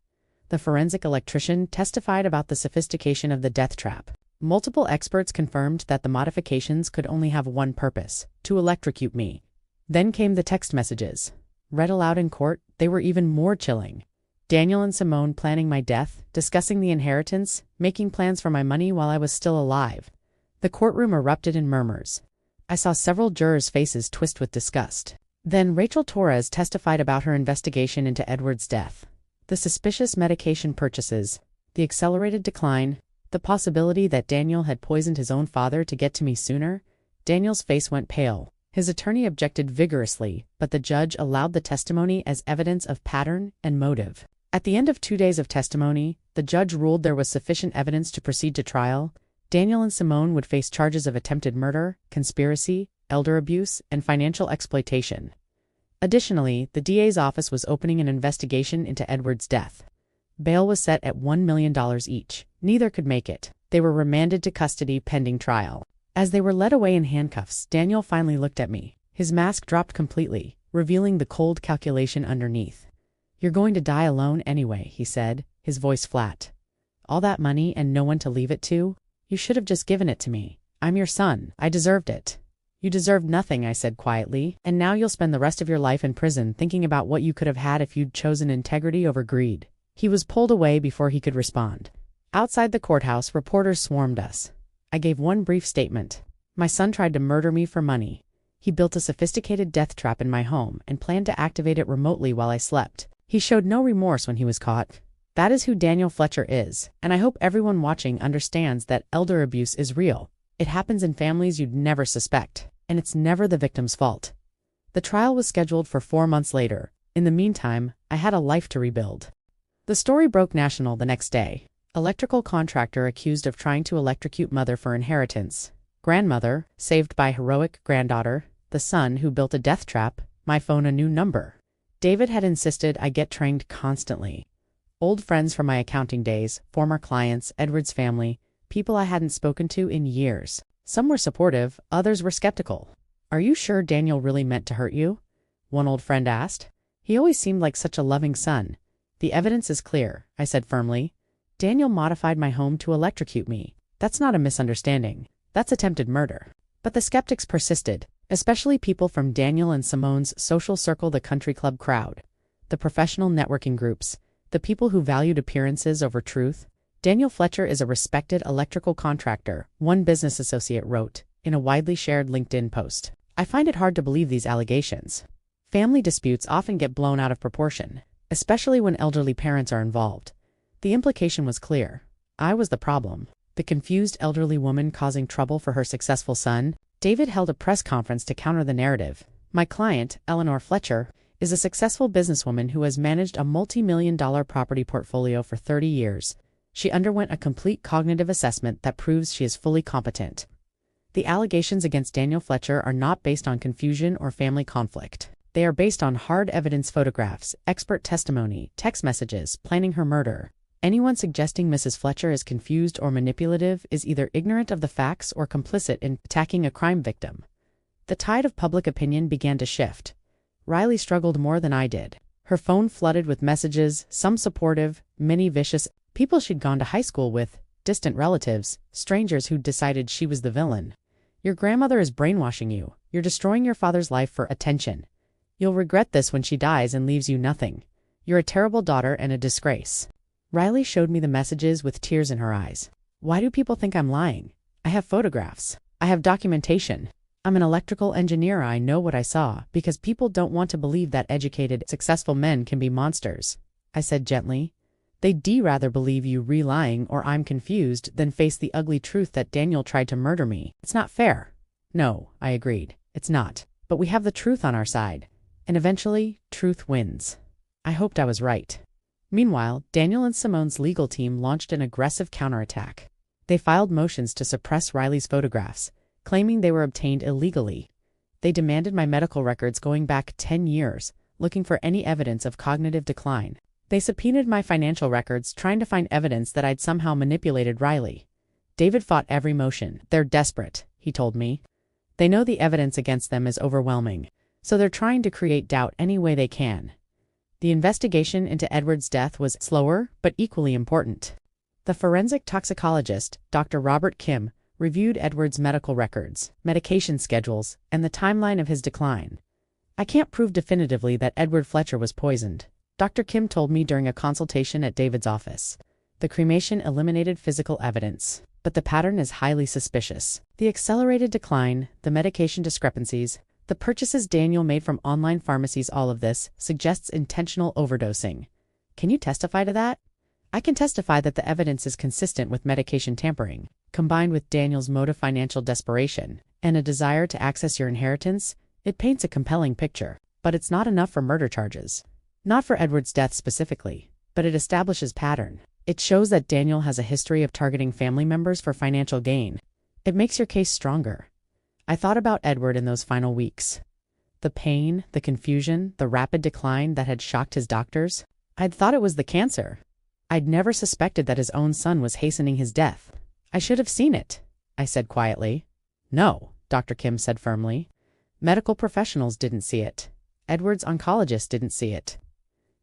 The forensic electrician testified about the sophistication of the death trap. Multiple experts confirmed that the modifications could only have one purpose, to electrocute me. Then came the text messages. Read aloud in court, they were even more chilling. Daniel and Simone planning my death, discussing the inheritance, making plans for my money while I was still alive. The courtroom erupted in murmurs. I saw several jurors' faces twist with disgust. Then Rachel Torres testified about her investigation into Edward's death. The suspicious medication purchases, the accelerated decline, the possibility that Daniel had poisoned his own father to get to me sooner. Daniel's face went pale. His attorney objected vigorously, but the judge allowed the testimony as evidence of pattern and motive. At the end of 2 days of testimony, the judge ruled there was sufficient evidence to proceed to trial. Daniel and Simone would face charges of attempted murder, conspiracy, elder abuse, and financial exploitation. Additionally, the DA's office was opening an investigation into Edward's death. Bail was set at $1 million each. Neither could make it. They were remanded to custody pending trial. As they were led away in handcuffs, Daniel finally looked at me. His mask dropped completely, revealing the cold calculation underneath. "You're going to die alone anyway," he said, his voice flat. "All that money and no one to leave it to? You should have just given it to me. I'm your son. I deserved it." "You deserved nothing," I said quietly, "and now you'll spend the rest of your life in prison thinking about what you could have had if you'd chosen integrity over greed." He was pulled away before he could respond. Outside the courthouse, reporters swarmed us. I gave one brief statement. "My son tried to murder me for money. He built a sophisticated death trap in my home and planned to activate it remotely while I slept. He showed no remorse when he was caught." That is who Daniel Fletcher is, and I hope everyone watching understands that elder abuse is real. It happens in families you'd never suspect, and it's never the victim's fault. The trial was scheduled for 4 months later. In the meantime, I had a life to rebuild. The story broke national the next day. Electrical contractor accused of trying to electrocute mother for inheritance. Grandmother, saved by heroic granddaughter. The son who built a death trap. My phone a new number. David had insisted I get trained constantly. Old friends from my accounting days, former clients, Edward's family, people I hadn't spoken to in years. Some were supportive, others were skeptical. "Are you sure Daniel really meant to hurt you?" one old friend asked. "He always seemed like such a loving son." "The evidence is clear," I said firmly. "Daniel modified my home to electrocute me. That's not a misunderstanding. That's attempted murder." But the skeptics persisted, especially people from Daniel and Simone's social circle, the country club crowd, the professional networking groups, the people who valued appearances over truth. "Daniel Fletcher is a respected electrical contractor," one business associate wrote in a widely shared LinkedIn post. I find it hard to believe these allegations. Family disputes often get blown out of proportion, especially when elderly parents are involved. The implication was clear. I was the problem, the confused elderly woman causing trouble for her successful son. David held a press conference to counter the narrative. "My client, Eleanor Fletcher, is a successful businesswoman who has managed a multi-million-dollar property portfolio for 30 years. She underwent a complete cognitive assessment that proves she is fully competent." The allegations against Daniel Fletcher are not based on confusion or family conflict. They are based on hard evidence, photographs, expert testimony, text messages, planning her murder. Anyone suggesting Mrs. Fletcher is confused or manipulative is either ignorant of the facts or complicit in attacking a crime victim. The tide of public opinion began to shift. Riley struggled more than I did. Her phone flooded with messages, some supportive, many vicious, people she'd gone to high school with, distant relatives, strangers who'd decided she was the villain. "Your grandmother is brainwashing you. You're destroying your father's life for attention. You'll regret this when she dies and leaves you nothing. You're a terrible daughter and a disgrace." Riley showed me the messages with tears in her eyes. "Why do people think I'm lying? I have photographs. I have documentation. I'm an electrical engineer. I know what I saw, because people don't want to believe that educated, successful men can be monsters," I said gently. "They'd rather believe you lying or I'm confused than face the ugly truth that Daniel tried to murder me. It's not fair." "No," I agreed. "It's not. But we have the truth on our side. And eventually, truth wins." I hoped I was right. Meanwhile, Daniel and Simone's legal team launched an aggressive counterattack. They filed motions to suppress Riley's photographs, claiming they were obtained illegally. They demanded my medical records going back 10 years, looking for any evidence of cognitive decline. They subpoenaed my financial records, trying to find evidence that I'd somehow manipulated Riley. David fought every motion. "They're desperate," he told me. "They know the evidence against them is overwhelming, so they're trying to create doubt any way they can." The investigation into Edward's death was slower, but equally important. The forensic toxicologist, Dr. Robert Kim, reviewed Edward's medical records, medication schedules, and the timeline of his decline. "I can't prove definitively that Edward Fletcher was poisoned," Dr. Kim told me during a consultation at David's office. "The cremation eliminated physical evidence, but the pattern is highly suspicious. The accelerated decline, the medication discrepancies, the purchases Daniel made from online pharmacies, all of this suggests intentional overdosing. Can you testify to that?" "I can testify that the evidence is consistent with medication tampering, combined with Daniel's motive, financial desperation, and a desire to access your inheritance. It paints a compelling picture, but it's not enough for murder charges. Not for Edward's death specifically. but it establishes pattern. It shows that Daniel has a history of targeting family members for financial gain. It makes your case stronger. I thought about Edward in those final weeks. The pain, the confusion, the rapid decline that had shocked his doctors. I'd thought it was the cancer. I'd never suspected that his own son was hastening his death. I should have seen it, I said quietly. No, Dr. Kim said firmly. Medical professionals didn't see it. Edward's oncologist didn't see it.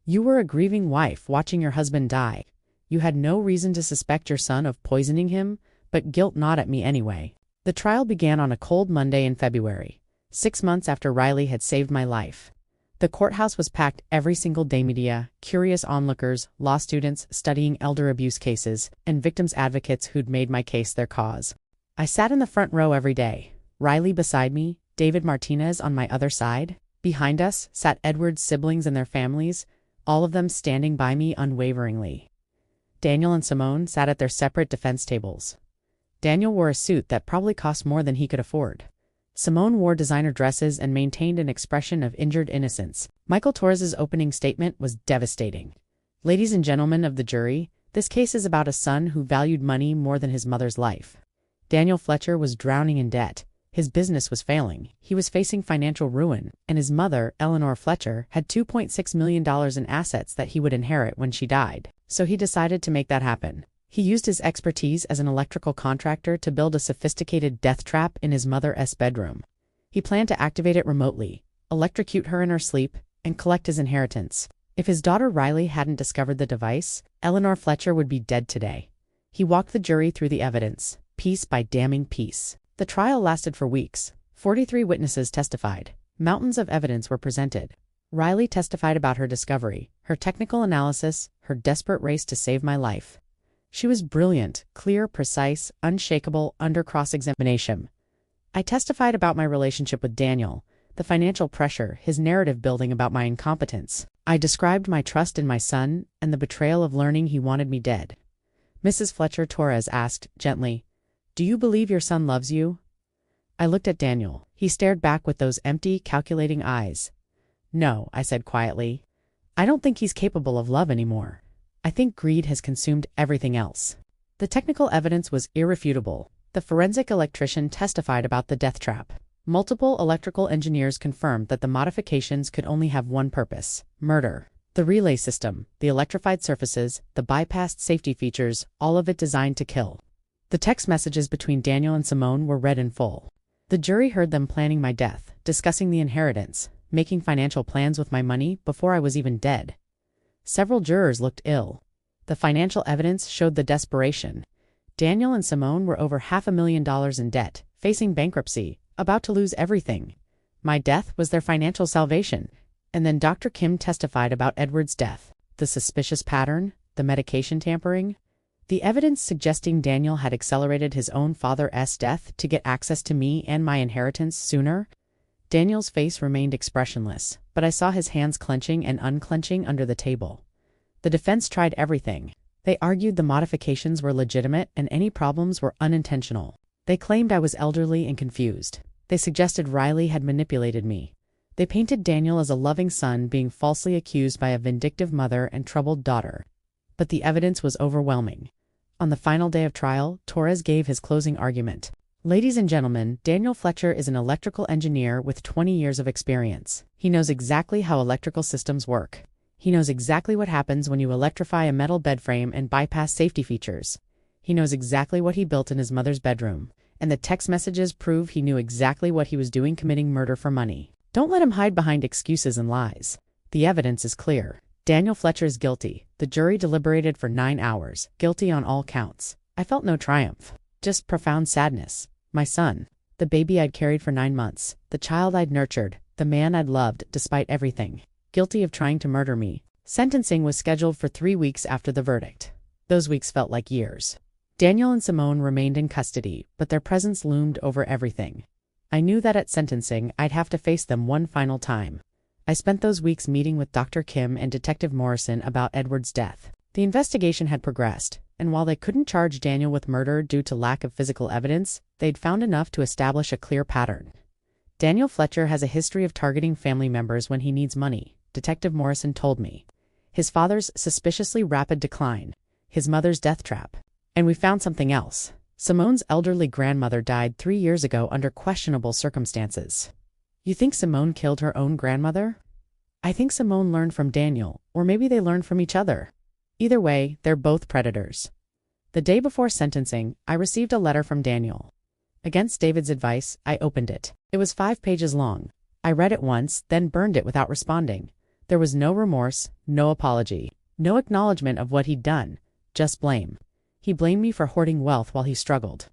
You were a grieving wife watching your husband die. You had no reason to suspect your son of poisoning him, but guilt gnawed at me anyway. The trial began on a cold Monday in February, 6 months after Riley had saved my life. The courthouse was packed every single day. Media, curious onlookers, law students studying elder abuse cases, and victims' advocates who'd made my case their cause. I sat in the front row every day, Riley beside me, David Martinez on my other side. Behind us sat Edward's siblings and their families, all of them standing by me unwaveringly. Daniel and Simone sat at their separate defense tables. Daniel wore a suit that probably cost more than he could afford. Simone wore designer dresses and maintained an expression of injured innocence. Michael Torres's opening statement was devastating. Ladies and gentlemen of the jury, this case is about a son who valued money more than his mother's life. Daniel Fletcher was drowning in debt. His business was failing. He was facing financial ruin, and his mother, Eleanor Fletcher, had $2.6 million in assets that he would inherit when she died. So he decided to make that happen. He used his expertise as an electrical contractor to build a sophisticated death trap in his mother's bedroom. He planned to activate it remotely, electrocute her in her sleep, and collect his inheritance. If his daughter Riley hadn't discovered the device, Eleanor Fletcher would be dead today. He walked the jury through the evidence, piece by damning piece. The trial lasted for weeks. 43 witnesses testified. Mountains of evidence were presented. Riley testified about her discovery, her technical analysis, her desperate race to save my life. She was brilliant, clear, precise, unshakable under cross-examination. I testified about my relationship with Daniel, the financial pressure, his narrative building about my incompetence. I described my trust in my son and the betrayal of learning he wanted me dead. Mrs. Fletcher Torres asked, gently, "Do you believe your son loves you?" I looked at Daniel. He stared back with those empty, calculating eyes. "No," I said quietly. "I don't think he's capable of love anymore. I think greed has consumed everything else." The technical evidence was irrefutable. The forensic electrician testified about the death trap. Multiple electrical engineers confirmed that the modifications could only have one purpose: murder. The relay system, the electrified surfaces, the bypassed safety features, all of it designed to kill. The text messages between Daniel and Simone were read in full. The jury heard them planning my death, discussing the inheritance, making financial plans with my money before I was even dead. Several jurors looked ill. The financial evidence showed the desperation. Daniel and Simone were over $500,000 in debt, facing bankruptcy, about to lose everything. My death was their financial salvation. And then Dr. Kim testified about Edward's death, the suspicious pattern, the medication tampering, the evidence suggesting Daniel had accelerated his own father's death to get access to me and my inheritance sooner. Daniel's face remained expressionless, but I saw his hands clenching and unclenching under the table. The defense tried everything. They argued the modifications were legitimate and any problems were unintentional. They claimed I was elderly and confused. They suggested Riley had manipulated me. They painted Daniel as a loving son being falsely accused by a vindictive mother and troubled daughter. But the evidence was overwhelming. On the final day of trial, Torres gave his closing argument. "Ladies and gentlemen, Daniel Fletcher is an electrical engineer with 20 years of experience. He knows exactly how electrical systems work. He knows exactly what happens when you electrify a metal bed frame and bypass safety features. He knows exactly what he built in his mother's bedroom. And the text messages prove he knew exactly what he was doing, committing murder for money. Don't let him hide behind excuses and lies. The evidence is clear. Daniel Fletcher is guilty. The jury deliberated for 9 hours, guilty on all counts. I felt no triumph, just profound sadness. My son, the baby I'd carried for 9 months, the child I'd nurtured, the man I'd loved despite everything, guilty of trying to murder me. Sentencing was scheduled for 3 weeks after the verdict. Those weeks felt like years. Daniel and Simone remained in custody, but their presence loomed over everything. I knew that at sentencing I'd have to face them one final time. I spent those weeks meeting with Dr. Kim and Detective Morrison about Edward's death. The investigation had progressed, and while they couldn't charge Daniel with murder due to lack of physical evidence, they'd found enough to establish a clear pattern. Daniel Fletcher has a history of targeting family members when he needs money, Detective Morrison told me. his father's suspiciously rapid decline, his mother's death trap. And we found something else. Simone's elderly grandmother died 3 years ago under questionable circumstances. You think Simone killed her own grandmother? I think Simone learned from Daniel, or maybe they learned from each other. Either way, they're both predators. The day before sentencing, I received a letter from Daniel. Against David's advice, I opened it. It was 5 pages long. I read it once, then burned it without responding. There was no remorse, no apology, no acknowledgement of what he'd done, just blame. He blamed me for hoarding wealth while he struggled.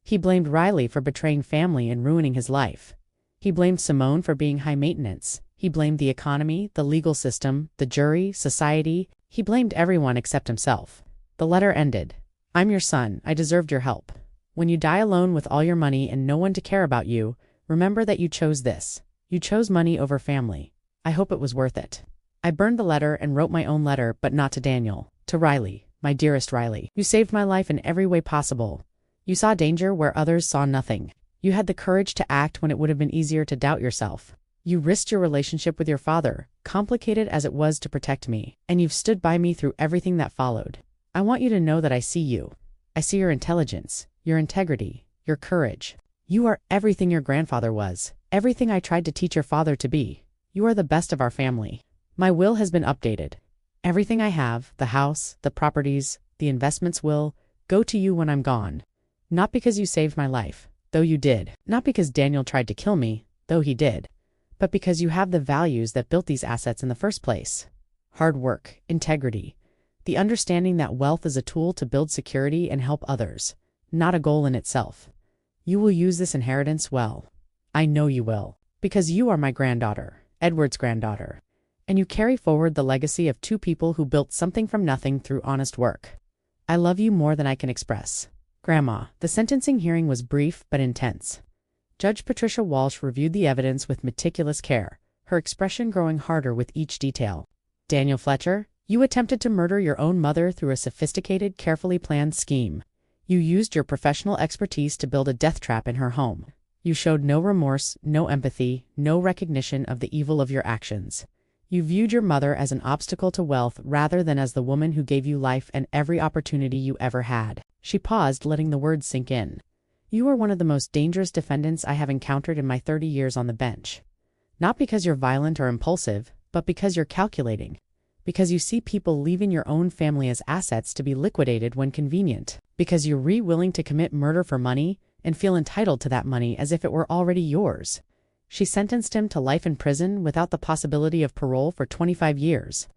He blamed Riley for betraying family and ruining his life. He blamed Simone for being high maintenance. He blamed the economy, the legal system, the jury, society. He blamed everyone except himself. The letter ended. I'm your son. I deserved your help. When you die alone with all your money and no one to care about you, remember that you chose this. You chose money over family. I hope it was worth it. I burned the letter and wrote my own letter, but not to Daniel. To Riley. My dearest Riley. You saved my life in every way possible. You saw danger where others saw nothing. You had the courage to act when it would have been easier to doubt yourself. You risked your relationship with your father, complicated as it was to protect me, and you've stood by me through everything that followed. I want you to know that I see you. I see your intelligence, your integrity, your courage. You are everything your grandfather was, everything I tried to teach your father to be. You are the best of our family. My will has been updated. Everything I have, the house, the properties, the investments will go to you when I'm gone. Not because you saved my life, though you did. Not because Daniel tried to kill me, though he did. But because you have the values that built these assets in the first place. Hard work, integrity, the understanding that wealth is a tool to build security and help others, not a goal in itself. You will use this inheritance well. I know you will, because you are my granddaughter, Edward's granddaughter. And you carry forward the legacy of 2 people who built something from nothing through honest work. I love you more than I can express. Grandma. The sentencing hearing was brief but intense. Judge Patricia Walsh reviewed the evidence with meticulous care, her expression growing harder with each detail. Daniel Fletcher, you attempted to murder your own mother through a sophisticated, carefully planned scheme. You used your professional expertise to build a death trap in her home. You showed no remorse, no empathy, no recognition of the evil of your actions. You viewed your mother as an obstacle to wealth rather than as the woman who gave you life and every opportunity you ever had. She paused, letting the words sink in. You are one of the most dangerous defendants I have encountered in my 30 years on the bench. Not because you're violent or impulsive, but because you're calculating. Because you see people leaving your own family as assets to be liquidated when convenient. Because you're willing to commit murder for money and feel entitled to that money as if it were already yours. She sentenced him to life in prison without the possibility of parole for 25 years.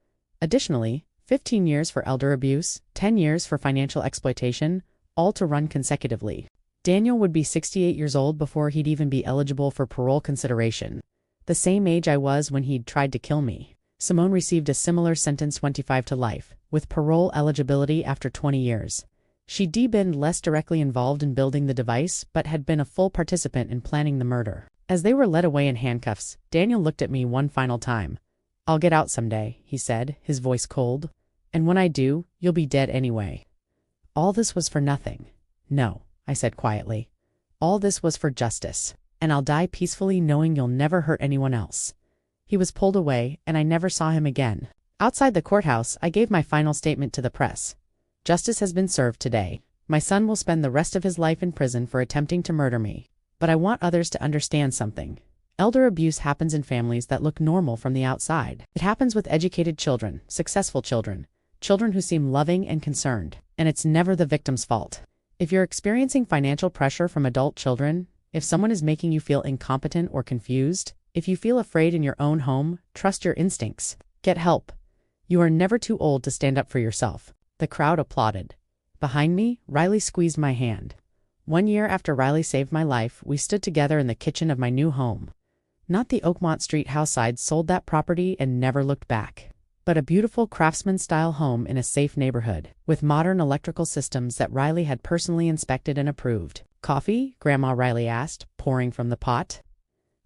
Additionally, 15 years for elder abuse, 10 years for financial exploitation, all to run consecutively. Daniel would be 68 years old before he'd even be eligible for parole consideration. The same age I was when he'd tried to kill me. Simone received a similar sentence, 25 to life, with parole eligibility after 20 years. She'd been less directly involved in building the device, but had been a full participant in planning the murder. As they were led away in handcuffs, Daniel looked at me one final time. I'll get out someday, he said, his voice cold. And when I do, you'll be dead anyway. All this was for nothing. No, I said quietly. All this was for justice, and I'll die peacefully knowing you'll never hurt anyone else. He was pulled away, and I never saw him again. Outside the courthouse, I gave my final statement to the press. Justice has been served today. My son will spend the rest of his life in prison for attempting to murder me. But I want others to understand something. Elder abuse happens in families that look normal from the outside. It happens with educated children, successful children, children who seem loving and concerned. And it's never the victim's fault. If you're experiencing financial pressure from adult children, if someone is making you feel incompetent or confused, if you feel afraid in your own home, trust your instincts. Get help. You are never too old to stand up for yourself. The crowd applauded. Behind me, Riley squeezed my hand. 1 year after Riley saved my life, we stood together in the kitchen of my new home. Not the Oakmont Street house I'd sold that property and never looked back, but a beautiful craftsman-style home in a safe neighborhood, with modern electrical systems that Riley had personally inspected and approved. Coffee? Grandma Riley asked, pouring from the pot.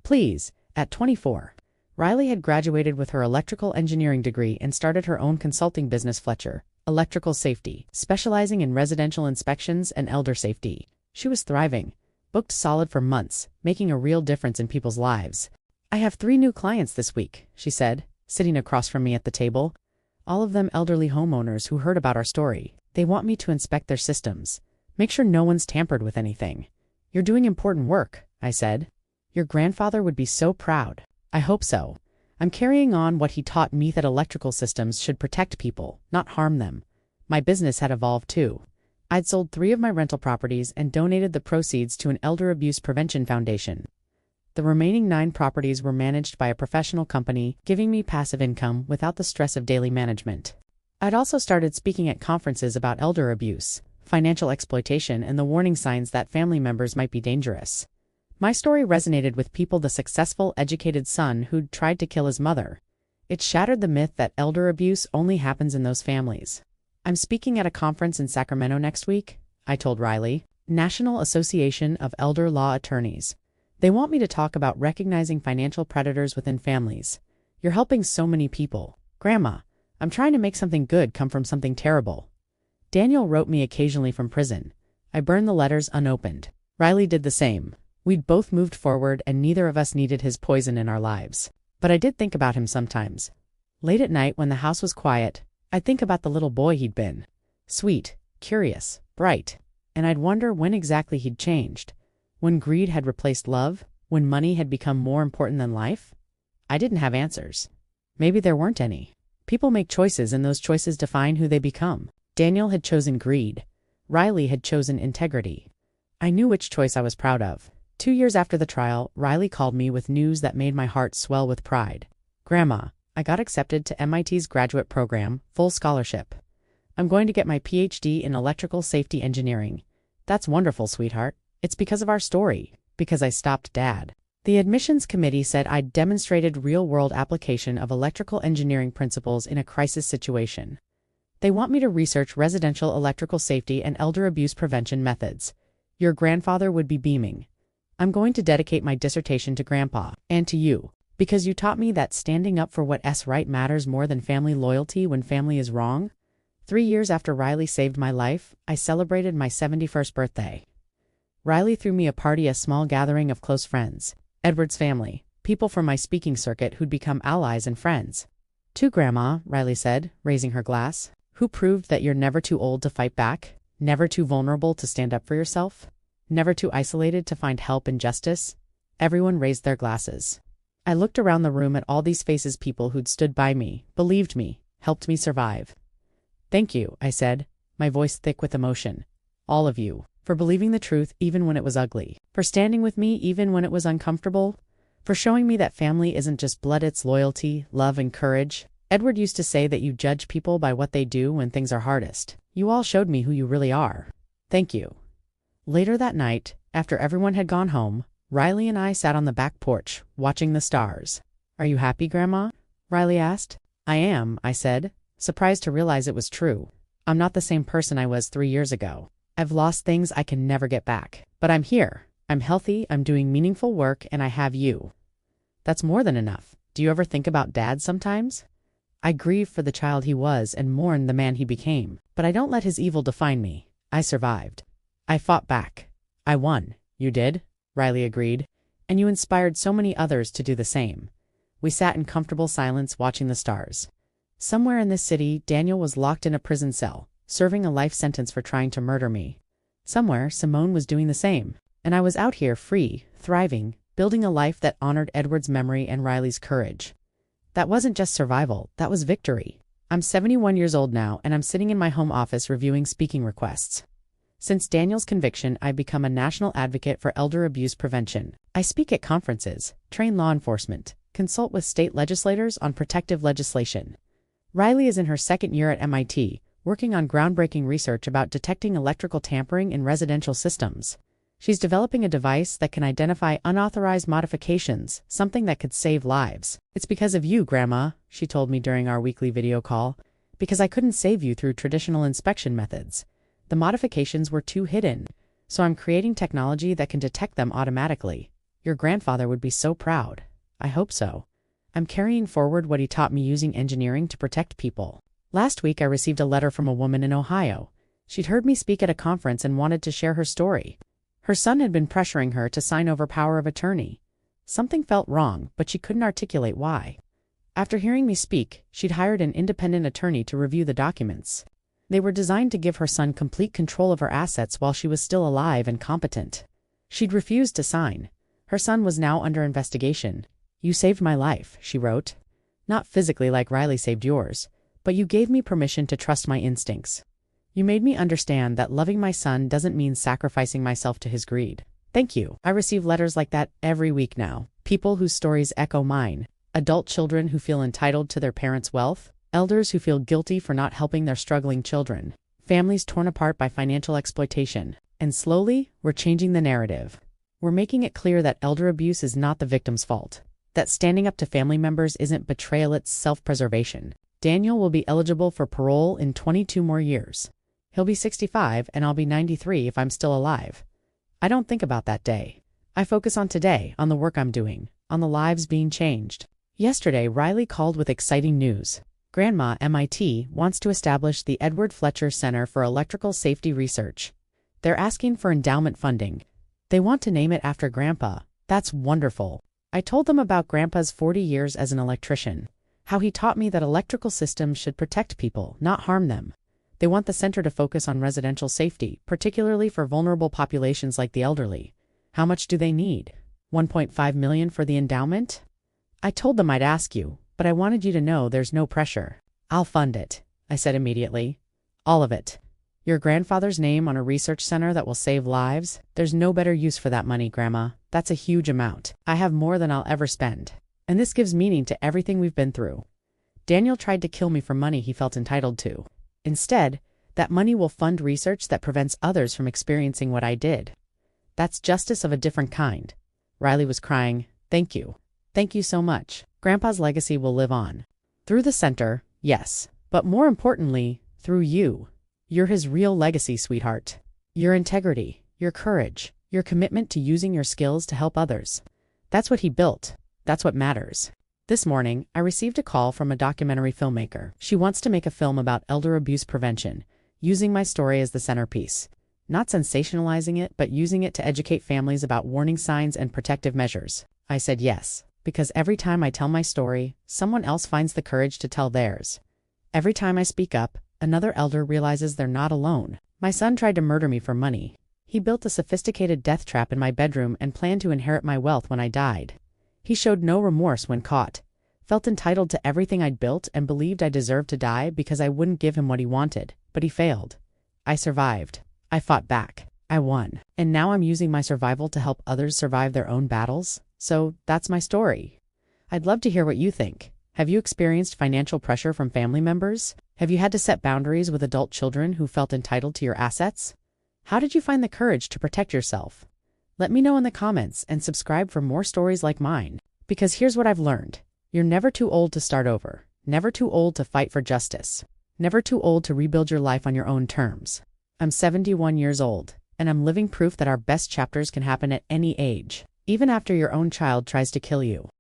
Please. At 24, Riley had graduated with her electrical engineering degree and started her own consulting business, Fletcher Electrical Safety, specializing in residential inspections and elder safety. She was thriving, booked solid for months, making a real difference in people's lives. I have 3 new clients this week, she said, sitting across from me at the table. All of them elderly homeowners who heard about our story. They want me to inspect their systems. Make sure no one's tampered with anything. You're doing important work, I said. Your grandfather would be so proud. I hope so. I'm carrying on what he taught me, that electrical systems should protect people, not harm them. My business had evolved too. I'd sold 3 of my rental properties and donated the proceeds to an elder abuse prevention foundation. The remaining 9 properties were managed by a professional company, giving me passive income without the stress of daily management. I'd also started speaking at conferences about elder abuse, financial exploitation, and the warning signs that family members might be dangerous. My story resonated with people. The successful, educated son who'd tried to kill his mother. It shattered the myth that elder abuse only happens in those families. I'm speaking at a conference in Sacramento next week, I told Riley. National Association of Elder Law Attorneys. They want me to talk about recognizing financial predators within families. You're helping so many people. Grandma, I'm trying to make something good come from something terrible. Daniel wrote me occasionally from prison. I burned the letters unopened. Riley did the same. We'd both moved forward and neither of us needed his poison in our lives. But I did think about him sometimes. Late at night when the house was quiet, I'd think about the little boy he'd been. Sweet, curious, bright. And I'd wonder when exactly he'd changed. When greed had replaced love? When money had become more important than life? I didn't have answers. Maybe there weren't any. People make choices and those choices define who they become. Daniel had chosen greed. Riley had chosen integrity. I knew which choice I was proud of. 2 years after the trial, Riley called me with news that made my heart swell with pride. Grandma, I got accepted to MIT's graduate program, full scholarship. I'm going to get my PhD in electrical safety engineering. That's wonderful, sweetheart. It's because of our story, because I stopped Dad. The admissions committee said I'd demonstrated real-world application of electrical engineering principles in a crisis situation. They want me to research residential electrical safety and elder abuse prevention methods. Your grandfather would be beaming. I'm going to dedicate my dissertation to Grandpa, and to you, because you taught me that standing up for what's right matters more than family loyalty when family is wrong. 3 years after Riley saved my life, I celebrated my 71st birthday. Riley threw me a party, a small gathering of close friends. Edward's family, people from my speaking circuit who'd become allies and friends. To Grandma, Riley said, raising her glass, who proved that you're never too old to fight back, never too vulnerable to stand up for yourself, never too isolated to find help and justice. Everyone raised their glasses. I looked around the room at all these faces, people who'd stood by me, believed me, helped me survive. Thank you, I said, my voice thick with emotion. All of you, for believing the truth even when it was ugly, for standing with me even when it was uncomfortable, for showing me that family isn't just blood, it's loyalty, love, and courage. Edward used to say that you judge people by what they do when things are hardest. You all showed me who you really are. Thank you. Later that night, after everyone had gone home, Riley and I sat on the back porch, watching the stars. Are you happy, Grandma? Riley asked. I am, I said, surprised to realize it was true. I'm not the same person I was 3 years ago. I've lost things I can never get back. But I'm here. I'm healthy, I'm doing meaningful work, and I have you. That's more than enough. Do you ever think about Dad sometimes? I grieve for the child he was and mourn the man he became, but I don't let his evil define me. I survived. I fought back. I won. You did? Riley agreed. And you inspired so many others to do the same. We sat in comfortable silence watching the stars. Somewhere in this city, Daniel was locked in a prison cell, serving a life sentence for trying to murder me. Somewhere, Simone was doing the same. And I was out here free, thriving, building a life that honored Edward's memory and Riley's courage. That wasn't just survival, that was victory. I'm 71 years old now, and I'm sitting in my home office reviewing speaking requests. Since Daniel's conviction, I've become a national advocate for elder abuse prevention. I speak at conferences, train law enforcement, consult with state legislators on protective legislation. Riley is in her 2nd year at MIT, working on groundbreaking research about detecting electrical tampering in residential systems. She's developing a device that can identify unauthorized modifications, something that could save lives. It's because of you, Grandma, she told me during our weekly video call, because I couldn't save you through traditional inspection methods. The modifications were too hidden, so I'm creating technology that can detect them automatically. Your grandfather would be so proud. I hope so. I'm carrying forward what he taught me using engineering to protect people. Last week I received a letter from a woman in Ohio. She'd heard me speak at a conference and wanted to share her story. Her son had been pressuring her to sign over power of attorney. Something felt wrong, but she couldn't articulate why. After hearing me speak, she'd hired an independent attorney to review the documents. They were designed to give her son complete control of her assets while she was still alive and competent. She'd refused to sign. Her son was now under investigation. "You saved my life," she wrote. "Not physically like Riley saved yours, but you gave me permission to trust my instincts. You made me understand that loving my son doesn't mean sacrificing myself to his greed. Thank you." I receive letters like that every week now. People whose stories echo mine. Adult children who feel entitled to their parents' wealth. Elders who feel guilty for not helping their struggling children. Families torn apart by financial exploitation. And slowly, we're changing the narrative. We're making it clear that elder abuse is not the victim's fault. That standing up to family members isn't betrayal, it's self-preservation. Daniel will be eligible for parole in 22 more years. He'll be 65 and I'll be 93 if I'm still alive. I don't think about that day. I focus on today, on the work I'm doing, on the lives being changed. Yesterday, Riley called with exciting news. Grandma, MIT, wants to establish the Edward Fletcher Center for Electrical Safety Research. They're asking for endowment funding. They want to name it after Grandpa. That's wonderful. I told them about Grandpa's 40 years as an electrician, how he taught me that electrical systems should protect people, not harm them. They want the center to focus on residential safety, particularly for vulnerable populations like the elderly. How much do they need? $1.5 million for the endowment? I told them I'd ask you, but I wanted you to know there's no pressure. "I'll fund it," I said immediately. "All of it." "Your grandfather's name on a research center that will save lives? There's no better use for that money, Grandma. That's a huge amount. I have more than I'll ever spend. And this gives meaning to everything we've been through." Daniel tried to kill me for money he felt entitled to. Instead, that money will fund research that prevents others from experiencing what I did. That's justice of a different kind. Riley was crying. "Thank you. Thank you so much. Grandpa's legacy will live on. Through the center, yes, but more importantly, through you. You're his real legacy, sweetheart. Your integrity, your courage, your commitment to using your skills to help others. That's what he built. That's what matters." This morning, I received a call from a documentary filmmaker. She wants to make a film about elder abuse prevention, using my story as the centerpiece. Not sensationalizing it, but using it to educate families about warning signs and protective measures. I said yes, because every time I tell my story, someone else finds the courage to tell theirs. Every time I speak up, another elder realizes they're not alone. My son tried to murder me for money. He built a sophisticated death trap in my bedroom and planned to inherit my wealth when I died. He showed no remorse when caught, felt entitled to everything I'd built and believed I deserved to die because I wouldn't give him what he wanted, but he failed. I survived. I fought back. I won. And now I'm using my survival to help others survive their own battles. So that's my story. I'd love to hear what you think. Have you experienced financial pressure from family members? Have you had to set boundaries with adult children who felt entitled to your assets? How did you find the courage to protect yourself? Let me know in the comments and subscribe for more stories like mine. Because here's what I've learned. You're never too old to start over. Never too old to fight for justice. Never too old to rebuild your life on your own terms. I'm 71 years old, and I'm living proof that our best chapters can happen at any age, even after your own child tries to kill you.